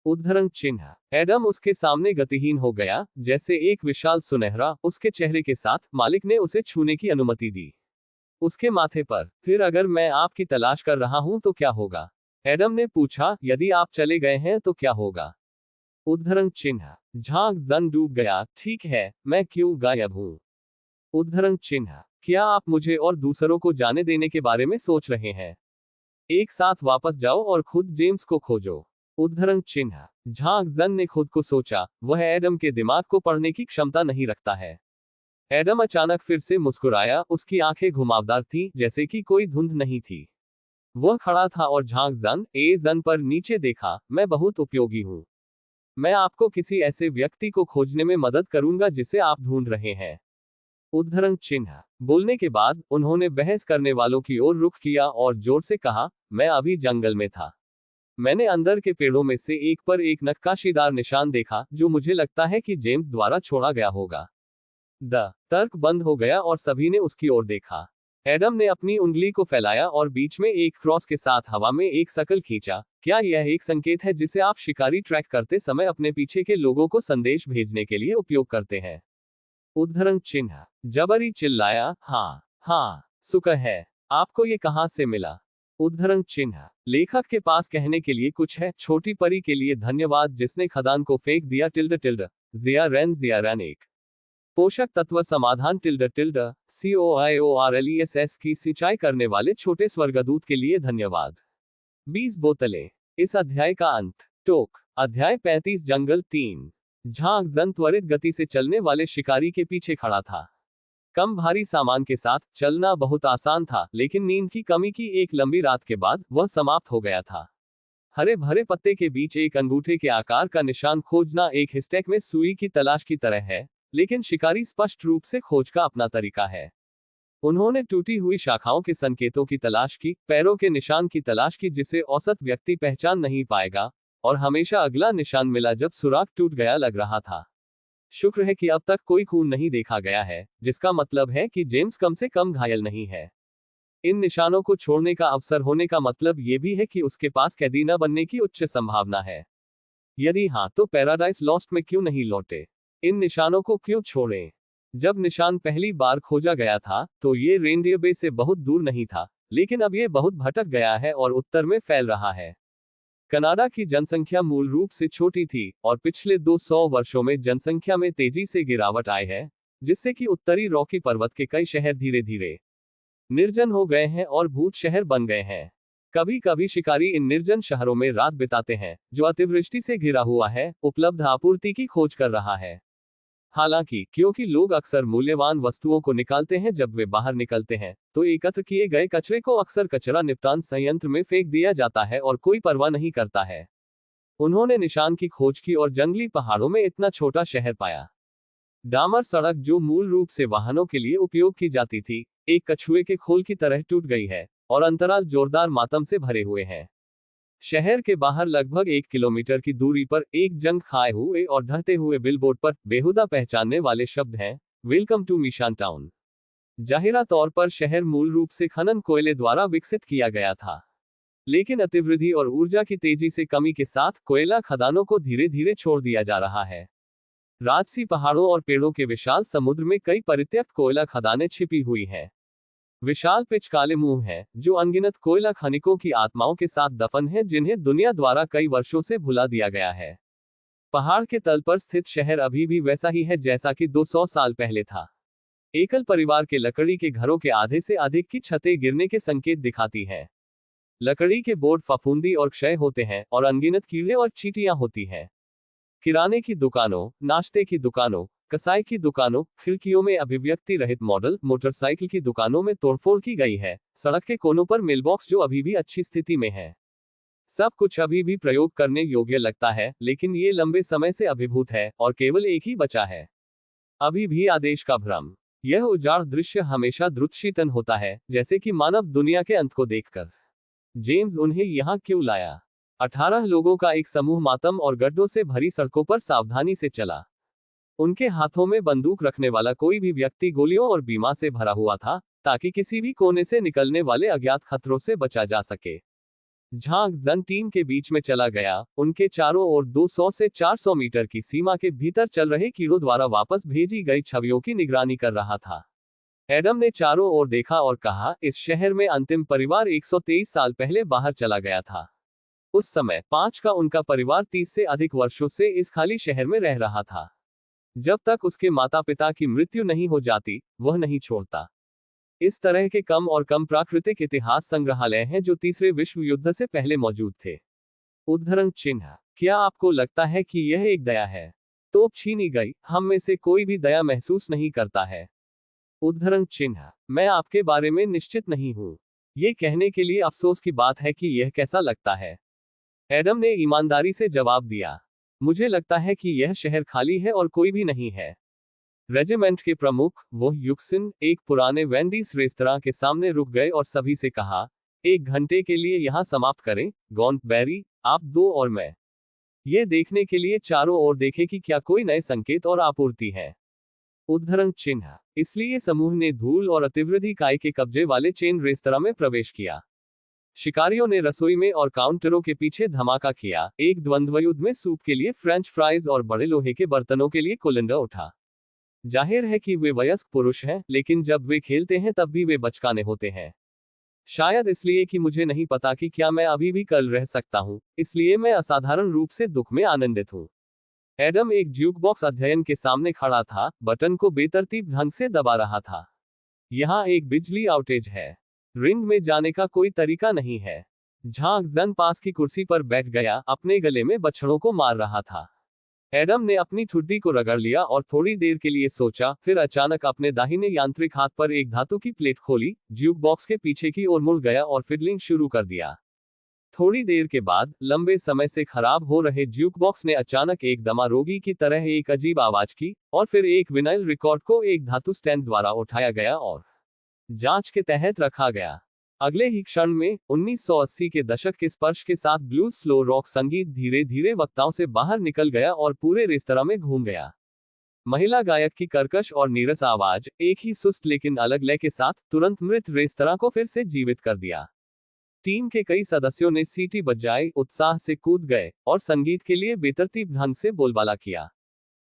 A: उद्धरण चिन्ह। एडम उसके सामने गतिहीन हो गया, जैसे एक विशाल सुनहरा, उसके चेहरे के साथ मालिक ने उसे छूने की अनुमति दी। उसके माथे पर। फिर अगर मैं आपकी तलाश कर रहा हूं तो क्या होगा? एडम ने पूछा, यदि आप चले गए हैं तो क्या होगा? उद्धरण चिन्ह। झांग जन डूब गया, ठीक है, मैं क्यों गायब हूं? उद्धरण चिन्ह। क्या आप मुझे और दूसरों को जाने देने के बारे में सोच रहे हैं? एक साथ वापस जाओ और खुद जेम्स को खोजो। उद्धरण चिन्ह। झांग जन ने खुद को सोचा, वह एडम के दिमाग को पढ़ने की क्षमता नहीं रखता है। एडम अचानक फिर से मुस्कुराया, उसकी आंखें घुमावदार थीं, जैसे कि कोई धुंध नहीं थी। वह खड़ा था और झांग जन पर नीचे देखा, मैं बहुत उपयोगी हूं। मैं आपको किसी ऐसे व्यक्ति को खोजने में मदद करूंगा जिसे आप ढूंढ रहे हैं। उद्धरण चिन्ह। बोलने के बाद उन्होंने बहस करने वालों की ओर रुख किया और जोर से कहा, मैं अभी जंगल में था। मैंने अंदर के पेड़ों में से एक पर एक नक्काशीदार निशान देखा, जो मुझे लगता है कि जेम्स द्वारा छोड़ा गया होगा। तर्क बंद हो गया और सभी ने उसकी ओर देखा। एडम ने अपनी उंगली को फैलाया और बीच में एक क्रॉस के साथ हवा में एक सर्कल खींचा। क्या यह एक संकेत है जिसे आप शिकारी ट्रैक करते समय अपने पीछे के लोगों को संदेश भेजने के लिए उपयोग करते हैं? उद्धरण चिन्ह। जबरी चिल्लाया, हाँ हाँ, सुकह है। आपको ये कहां से मिला? उद्धरण चिन्ह। लेखक के पास कहने के लिए कुछ है। छोटी परी के लिए धन्यवाद जिसने खदान को फेंक दिया टिल्ड टिल्ड। जिया रैन एक पोषक तत्व समाधान टिल्ड टिल्ड COIORLESS की सिंचाई करने वाले छोटे स्वर्गदूत के लिए धन्यवाद। 20 बोतलें। इस अध्याय का अंत। टोक। अध्याय 35 जंगल 3। झांक जन त्वरित गति से चलने वाले शिकारी के पीछे खड़ा था। कम भारी सामान के साथ चलना बहुत आसान था, लेकिन नींद की कमी की एक लंबी रात के बाद वह समाप्त हो गया था। हरे भरे पत्ते के बीच एक अंगूठे के आकार का निशान खोजना एक हिस्टैक में सुई की तलाश की तरह है, लेकिन शिकारी स्पष्ट रूप से खोज का अपना तरीका है। उन्होंने टूटी हुई शाखाओं के संकेतों की तलाश की, पैरों के निशान की तलाश की जिसे औसत व्यक्ति पहचान नहीं पाएगा, और हमेशा अगला निशान मिला जब सुराग टूट गया लग रहा था। शुक्र है कि अब तक कोई खून नहीं देखा गया है, जिसका मतलब है कि जेम्स कम से कम घायल नहीं है। इन निशानों को छोड़ने का अवसर होने का मतलब ये भी है कि उसके पास कैदी न बनने की उच्च संभावना है। यदि हाँ, तो पैराडाइज लॉस्ट में क्यों नहीं लौटे? इन निशानों को क्यों छोड़ें? जब निशान पहली बार खोजा गया था तो ये रेनडियर बे से बहुत दूर नहीं था, लेकिन अब ये बहुत भटक गया है और उत्तर में फैल रहा है। कनाडा की जनसंख्या मूल रूप से छोटी थी और पिछले 200 वर्षों में जनसंख्या में तेजी से गिरावट आई है, जिससे कि उत्तरी रॉकी पर्वत के कई शहर धीरे धीरे निर्जन हो गए हैं और भूत शहर बन गए हैं। कभी कभी शिकारी इन निर्जन शहरों में रात बिताते हैं, जो अतिवृष्टि से घिरा हुआ है, उपलब्ध आपूर्ति की खोज कर रहा है। हालांकि क्योंकि लोग अक्सर मूल्यवान वस्तुओं को निकालते हैं जब वे बाहर निकलते हैं, तो एकत्र किए गए कचरे को अक्सर कचरा निपटान संयंत्र में फेंक दिया जाता है और कोई परवाह नहीं करता है। उन्होंने निशान की खोज की और जंगली पहाड़ों में इतना छोटा शहर पाया। डामर सड़क जो मूल रूप से वाहनों के लिए उपयोग की जाती थी, एक कछुए के खोल की तरह टूट गई है, और अंतराल जोरदार मातम से भरे हुए हैं। शहर के बाहर लगभग 1 किलोमीटर की दूरी पर एक जंग खाए हुए और ढहते हुए बिलबोर्ड पर बेहुदा पहचानने वाले शब्द हैं, वेलकम टू मिशान टाउन। जाहिरा तौर पर शहर मूल रूप से खनन कोयले द्वारा विकसित किया गया था, लेकिन अतिवृद्धि और ऊर्जा की तेजी से कमी के साथ कोयला खदानों को धीरे धीरे छोड़ दिया जा रहा है। राजसी पहाड़ों और पेड़ों के विशाल समुद्र में कई परित्यक्त कोयला खदानें छिपी हुई हैं। विशाल पिच काले मुंह हैं, जो अनगिनत कोयला खनिकों की आत्माओं के साथ दफन हैं जिन्हें दुनिया द्वारा कई वर्षों से भुला दिया गया है। पहाड़ के तल पर स्थित शहर अभी भी वैसा ही है जैसा कि 200 साल पहले था। एकल परिवार के लकड़ी के घरों के आधे से अधिक की छतें गिरने के संकेत दिखाती हैं। लकड़ी के बोर्ड फफूंदी और क्षय होते हैं और अनगिनत कीड़े और चींटियां होती हैं। किराने की दुकानों, नाश्ते की दुकानों, कसाई की दुकानों, खिड़कियों में अभिव्यक्ति रहित मॉडल मोटरसाइकिल की दुकानों में तोड़फोड़ की गई है। सड़क के कोनों पर मेलबॉक्स जो अभी भी अच्छी स्थिति में है। सब कुछ अभी भी प्रयोग करने योग्य लगता है, लेकिन ये लंबे समय से अभिभूत है और केवल एक ही बचा है। अभी भी आदेश का भ्रम। यह उजाड़ दृश्य हमेशा द्रुतशीतन होता है, जैसे कि मानव दुनिया के अंत को देखकर। जेम्स उन्हें यहाँ क्यों लाया? 18 लोगों का एक समूह मातम और गड्ढों से भरी सड़कों पर सावधानी से चला। उनके हाथों में बंदूक रखने वाला कोई भी व्यक्ति गोलियों और बीमा से भरा हुआ था, ताकि किसी भी कोने से निकलने वाले अज्ञात खतरों से बचा जा सके। झांक जन टीम के बीच में चला गया, उनके चारों ओर 200 से 400 मीटर की सीमा के भीतर चल रहे कीड़ों द्वारा वापस भेजी गई छवियों की निगरानी कर रहा था। एडम ने चारों ओर देखा और कहा, इस शहर में अंतिम परिवार 123 साल पहले बाहर चला गया था। उस समय 5 का उनका परिवार 30 से अधिक वर्षों से इस खाली शहर में रह रहा था। जब तक उसके माता पिता की मृत्यु नहीं हो जाती, वह नहीं छोड़ता। इस तरह के कम और कम प्राकृतिक इतिहास संग्रहालय हैं जो तीसरे विश्व युद्ध से पहले मौजूद थे। उद्धरण चिन्ह। क्या आपको लगता है कि यह एक दया है? तोप छीनी गई, हम में से कोई भी दया महसूस नहीं करता है। उद्धरण चिन्ह। मैं आपके बारे में निश्चित नहीं हूं। ये कहने के लिए अफसोस की बात है कि यह कैसा लगता है। एडम ने ईमानदारी से जवाब दिया, मुझे लगता है कि यह शहर खाली है और कोई भी नहीं है। रेजिमेंट के प्रमुख, वो युक्सिन, एक पुराने वेंडीज रेस्तरां के सामने रुक गए और सभी से कहा, 1 घंटे के लिए यहां समाप्त करें, गॉन्ट बैरी, आप 2 और मैं। ये देखने के लिए चारों ओर देखें कि क्या कोई नए संकेत और आपूर्ति है। उद्धरण चिन्ह। इसलिए समूह ने धूल और अतिवृद्धि काय के कब्जे वाले चेन रेस्तरां में प्रवेश किया। शिकारियों ने रसोई में और काउंटरों के पीछे धमाका किया। एक द्वंद्वयुद्ध में सूप के लिए फ्रेंच फ्राइज और बड़े लोहे के बर्तनों के लिए कोलिंडर उठा। जाहिर है कि वे वयस्क पुरुष हैं, लेकिन जब वे खेलते हैं तब भी वे बचकाने होते हैं। शायद इसलिए कि मुझे नहीं पता कि क्या मैं अभी भी कल रह सकता हूं, इसलिए मैं असाधारण रूप से दुख में आनंदित हूं। एडम एक ज्यूकबॉक्स अध्ययन के सामने खड़ा था, बटन को बेतरतीब ढंग से दबा रहा था। यहाँ एक बिजली आउटेज है। रिंग में जाने का कोई तरीका नहीं है। झांग जन पास की कुर्सी पर बैठ गया, अपने गले में बछड़ों को मार रहा था। एडम ने अपनी ठुड्डी को रगड़ लिया और थोड़ी देर के लिए सोचा, फिर अचानक अपने दाहिने यांत्रिक हाथ पर एक धातु की प्लेट खोली, ज्यूक बॉक्स के पीछे की ओर मुड़ गया और फिडलिंग शुरू कर दिया। थोड़ी देर के बाद लंबे समय से खराब हो रहे ज्यूक बॉक्स ने अचानक एक दमा रोगी की तरह एक अजीब आवाज की, और फिर एक विनाइल रिकॉर्ड को एक धातु स्टैंड द्वारा उठाया गया और जांच के तहत रखा गया। अगले ही क्षण में 1980 के दशक के स्पर्श के साथ ब्लूज स्लो रॉक संगीत धीरे धीरे वक्ताओं से बाहर निकल गया और पूरे रेस्तरां में घूम गया। महिला गायक की कर्कश और नीरस आवाज, एक ही सुस्त लेकिन अलग लय के साथ, तुरंत मृत रेस्तरां को फिर से जीवित कर दिया। टीम के कई सदस्यों ने सीटी बजाई, उत्साह से कूद गए और संगीत के लिए बेतरतीब ढंग से बोलबाला किया।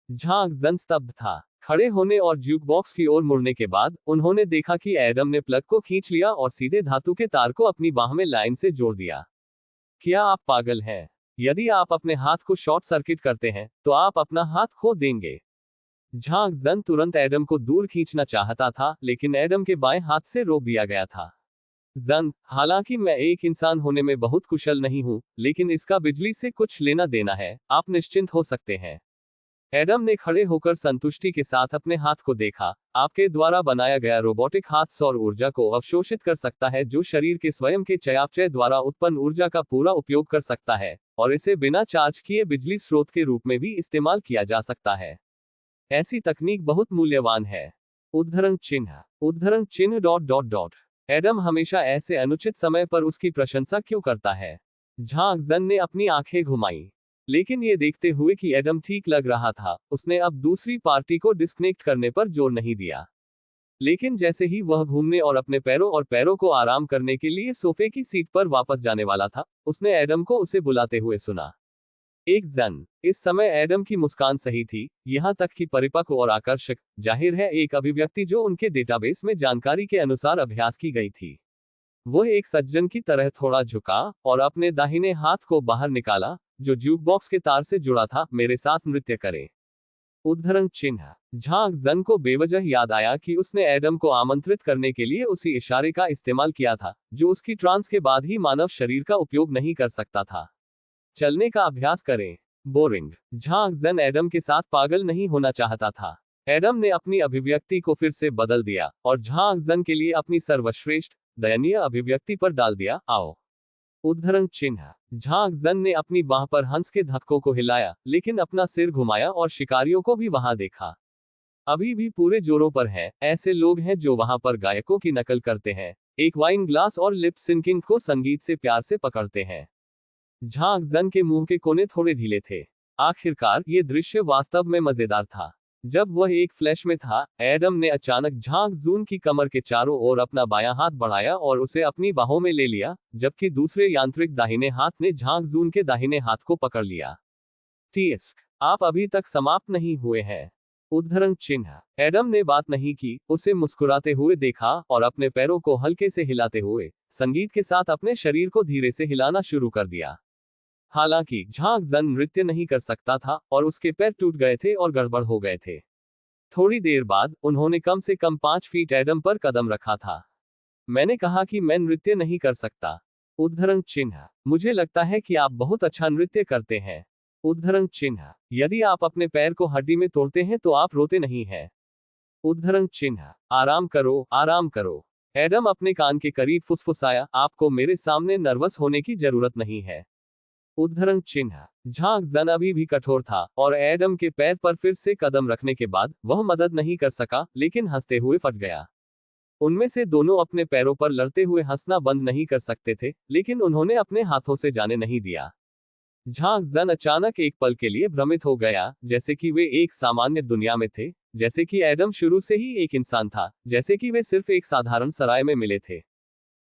A: झांग जन स्तब्ध था। खड़े होने और ज्यूकबॉक्स की ओर मुड़ने के बाद उन्होंने देखा कि एडम ने प्लग को खींच लिया और सीधे धातु के तार को अपनी बाह में लाइन से जोड़ दिया। क्या आप पागल हैं? यदि आप अपने हाथ को शॉर्ट सर्किट करते हैं तो आप अपना हाथ खो देंगे। झांग जन तुरंत एडम को दूर खींचना चाहता था, लेकिन एडम के बाएं हाथ से रोक दिया गया था। जन, हालांकि मैं एक इंसान होने में बहुत कुशल नहीं हूं, लेकिन इसका बिजली से कुछ लेना देना है, आप निश्चिंत हो सकते हैं। एडम ने खड़े होकर संतुष्टि के साथ अपने हाथ को देखा। आपके द्वारा बनाया गया रोबोटिक हाथ सौर ऊर्जा को अवशोषित कर सकता है, जो शरीर के स्वयं के चयापचय द्वारा उत्पन्न ऊर्जा का पूरा उपयोग कर सकता है, और इसे बिना चार्ज किए बिजली स्रोत के रूप में भी इस्तेमाल किया जा सकता है। ऐसी तकनीक बहुत मूल्यवान है। उद्धरण चिन्ह। एडम हमेशा ऐसे अनुचित समय पर उसकी प्रशंसा क्यों करता है? झांग जन ने अपनी आंखें घुमाई, लेकिन ये देखते हुए कि एडम ठीक लग रहा था, उसने अब दूसरी पार्टी को डिस्कनेक्ट करने पर जोर नहीं दिया। लेकिन जैसे ही वह घूमने और अपने पैरों को आराम करने के लिए सोफे की सीट पर वापस जाने वाला था, उसने एडम को उसे बुलाते हुए सुना। एक जन। इस समय एडम की मुस्कान सही थी, यहां तक कि परिपक्व और आकर्षक, जाहिर है एक अभिव्यक्ति जो उनके डेटाबेस में जानकारी के अनुसार अभ्यास की गई थी। वह एक सज्जन की तरह थोड़ा झुका और अपने दाहिने हाथ को बाहर निकाला, जो ज्यूकबॉक्स के तार से जुड़ा था। मेरे साथ नृत्य करें। उद्धरण चिन्ह। झांग जन को बेवजह याद आया कि उसने एडम को आमंत्रित करने के लिए उसी इशारे का इस्तेमाल किया था, जो उसकी ट्रांस के बाद ही मानव शरीर का उपयोग नहीं कर सकता था। चलने का अभ्यास करें। बोरिंग। झांग जन एडम के साथ पागल नहीं होना चाहता था। एडम ने अपनी अभिव्यक्ति को फिर से बदल दिया और झांग जन के लिए अपनी सर्वश्रेष्ठ दयनीय अभिव्यक्ति पर डाल दिया। आओ। उद्धरण चिन्ह। झांग जन ने अपनी बाह पर हंस के धक्कों को हिलाया, लेकिन अपना सिर घुमाया और शिकारियों को भी वहां देखा। अभी भी पूरे जोरों पर है। ऐसे लोग हैं जो वहां पर गायकों की नकल करते हैं, एक वाइन ग्लास और लिप सिंकिंग को संगीत से प्यार से पकड़ते हैं। झांग जन के मुंह के कोने थोड़े ढीले थे। आखिरकार ये दृश्य वास्तव में मजेदार था। जब वह एक फ्लैश में था, एडम ने अचानक झांग जून की कमर के चारों ओर अपना बायां हाथ बढ़ाया और उसे अपनी बाहों में ले लिया, जबकि दूसरे यांत्रिक दाहिने हाथ ने झांग जून के दाहिने हाथ को पकड़ लिया। टीस्क। आप अभी तक समाप्त नहीं हुए हैं। उद्धरण चिन्ह। एडम ने बात नहीं की, उसे मुस्कुराते हुए देखा और अपने पैरों को हल्के से हिलाते हुए संगीत के साथ अपने शरीर को धीरे से हिलाना शुरू कर दिया। हालांकि झांग जन नृत्य नहीं कर सकता था और उसके पैर टूट गए थे और गड़बड़ हो गए थे। थोड़ी देर बाद उन्होंने कम से कम 5 फीट एडम पर कदम रखा था। मैंने कहा कि मैं नृत्य नहीं कर सकता। उद्धरण चिन्ह। मुझे लगता है कि आप बहुत अच्छा नृत्य करते हैं। उद्धरण चिन्ह। यदि आप अपने पैर को हड्डी में तोड़ते हैं तो आप रोते नहीं हैं। उद्धरण चिन्ह। आराम करो, आराम करो। एडम अपने कान के करीब फुसफुसाया, आपको मेरे सामने नर्वस होने की जरूरत नहीं है। उद्धरण चिन्ह। झांग जन अभी भी कठोर था और एडम के पैर पर फिर से कदम रखने के बाद वह मदद नहीं कर सका, लेकिन हंसते हुए फट गया। उनमें से दोनों अपने पैरों पर लड़ते हुए हंसना बंद नहीं कर सकते थे, लेकिन उन्होंने अपने हाथों से जाने नहीं दिया। झांग जन अचानक एक पल के लिए भ्रमित हो गया, जैसे कि वे एक सामान्य दुनिया में थे, जैसे कि एडम शुरू से ही एक इंसान था, जैसे कि वे सिर्फ एक साधारण सराय में मिले थे।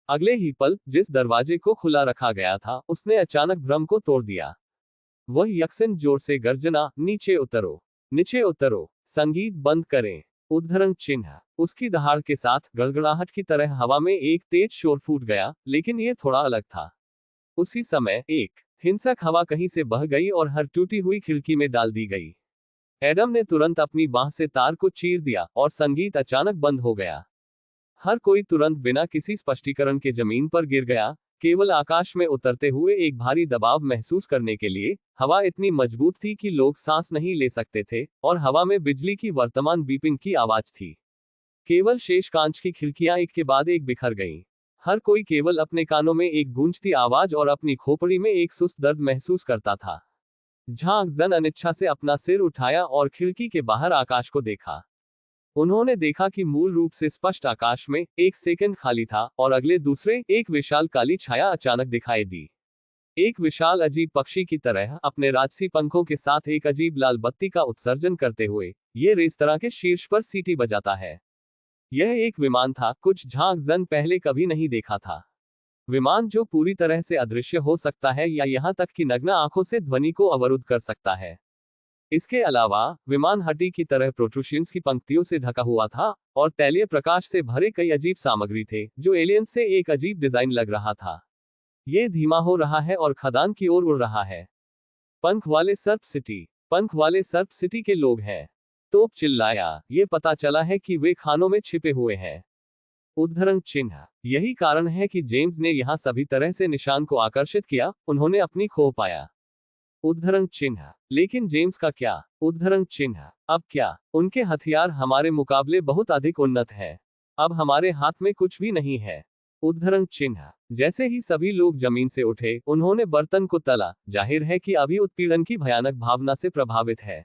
A: अगले ही पल जिस दरवाजे को खुला रखा गया था उसने अचानक भ्रम को तोड़ दिया। वह यकसन जोर से गर्जना, नीचे उतरो, नीचे उतरो, संगीत बंद करें। उद्धरण चिन्ह। उसकी दहाड़ के साथ गड़गड़ाहट की तरह हवा में एक तेज शोर फूट गया, लेकिन यह थोड़ा अलग था। उसी समय एक हिंसक हवा कहीं से बह गई और हर टूटी हुई खिड़की में डाल दी गई। एडम ने तुरंत अपनी बांह से तार को चीर दिया और संगीत अचानक बंद हो गया। हर कोई तुरंत बिना किसी स्पष्टीकरण के जमीन पर गिर गया, केवल आकाश में उतरते हुए एक भारी दबाव महसूस करने के लिए। हवा इतनी मजबूत थी कि लोग सांस नहीं ले सकते थे, और हवा में बिजली की वर्तमान बीपिंग की आवाज थी। केवल शेष कांच की खिड़कियां एक के बाद एक बिखर गईं। हर कोई केवल अपने कानों में एक गूंजती आवाज और अपनी खोपड़ी में एक सुस्त दर्द महसूस करता था। झांक जन अनिच्छा से अपना सिर उठाया और खिड़की के बाहर आकाश को देखा। उन्होंने देखा कि मूल रूप से स्पष्ट आकाश में एक सेकंड खाली था, और अगले दूसरे एक विशाल काली छाया अचानक दिखाई दी। एक विशाल अजीब पक्षी की तरह अपने राजसी पंखों के साथ एक अजीब लाल बत्ती का उत्सर्जन करते हुए ये रेस्तरां के शीर्ष पर सीटी बजाता है। यह एक विमान था, कुछ झांक जन पहले कभी नहीं देखा था। विमान जो पूरी तरह से अदृश्य हो सकता है या यहाँ तक कि नग्न आंखों से ध्वनि को अवरुद्ध कर सकता है। इसके अलावा विमान हड्डी की तरह प्रोट्रूशंस की पंक्तियों से ढका हुआ था, और तैलीय प्रकाश से भरे कई अजीब सामग्री थे जो एलियंस से एक अजीब डिजाइन लग रहा था। ये धीमा हो रहा है और खदान की ओर उड़ रहा है। पंख वाले सर्प सिटी, पंख वाले सर्प सिटी के लोग हैं। तोप चिल्लाया, ये पता चला है कि वे खानों में छिपे हुए हैं। उद्धरण चिन्ह। यही कारण है कि जेम्स ने यहां सभी तरह से निशान को आकर्षित किया, उन्होंने अपनी खो पाया। उद्धरण चिन्ह। लेकिन जेम्स का क्या? उद्धरण चिन्ह। अब क्या? उनके हथियार हमारे मुकाबले बहुत अधिक उन्नत है। अब हमारे हाथ में कुछ भी नहीं है। उद्धरण चिन्ह। जैसे ही सभी लोग जमीन से उठे, उन्होंने बर्तन को तला। जाहिर है कि अभी उत्पीड़न की भयानक भावना से प्रभावित है।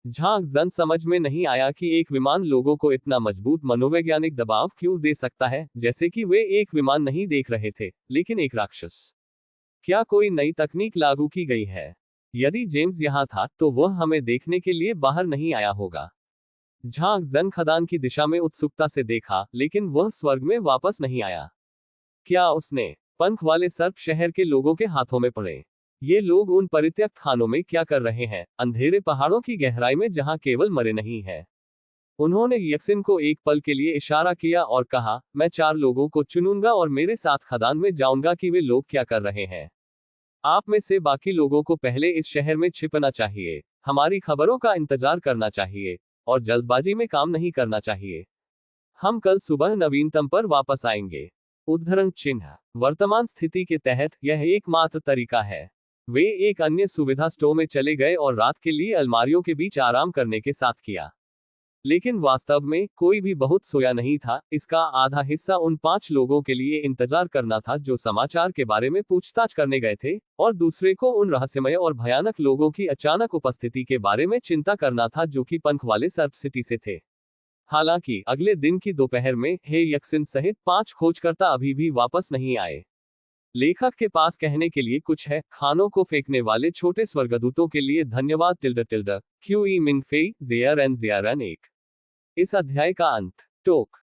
A: झांक जन समझ में नहीं आया कि एक विमान लोगों को इतना मजबूत मनोवैज्ञानिक दबाव क्यों दे सकता है, जैसे कि वे एक विमान नहीं देख रहे थे, लेकिन एक राक्षस। क्या कोई नई तकनीक लागू की गई है? यदि जेम्स यहां था तो वह हमें देखने के लिए बाहर नहीं आया होगा। झांक जन खदान की दिशा में उत्सुकता से देखा, लेकिन वह स्वर्ग में वापस नहीं आया। क्या उसने पंख वाले सर्प शहर के लोगों के हाथों में पड़े? ये लोग उन परित्यक्त खानों में क्या कर रहे हैं, अंधेरे पहाड़ों की गहराई में जहां केवल मरे नहीं है? उन्होंने यक्सिन को एक पल के लिए इशारा किया और कहा, मैं 4 लोगों को चुनूंगा और मेरे साथ खदान में जाऊंगा कि वे लोग क्या कर रहे हैं। आप में से बाकी लोगों को पहले इस शहर में छिपना चाहिए, हमारी खबरों का इंतजार करना चाहिए, और जल्दबाजी में काम नहीं करना चाहिए। हम कल सुबह नवीनतम पर वापस आएंगे। उद्धरण चिन्ह। वर्तमान स्थिति के तहत यह एकमात्र तरीका है। वे एक अन्य सुविधा स्टोर में चले गए और रात के लिए अलमारियों के बीच आराम करने के साथ किया। लेकिन वास्तव में कोई भी बहुत सोया नहीं था। इसका आधा हिस्सा उन 5 लोगों के लिए इंतजार करना था जो समाचार के बारे में पूछताछ करने गए थे, और दूसरे को उन रहस्यमय और भयानक लोगों की अचानक उपस्थिति के बारे में चिंता करना था जो कि पंख वाले सर्प सिटी से थे। हालांकि अगले दिन की दोपहर में हे यक्सिन सहित 5 खोजकर्ता अभी भी वापस नहीं आए। लेखक के पास कहने के लिए कुछ है। खानों को फेंकने वाले छोटे स्वर्गदूतों के लिए धन्यवाद। QE मिंग फेई, ज़ेयर एंड ज़ेयर एन एक। इस अध्याय का अंत। टोक।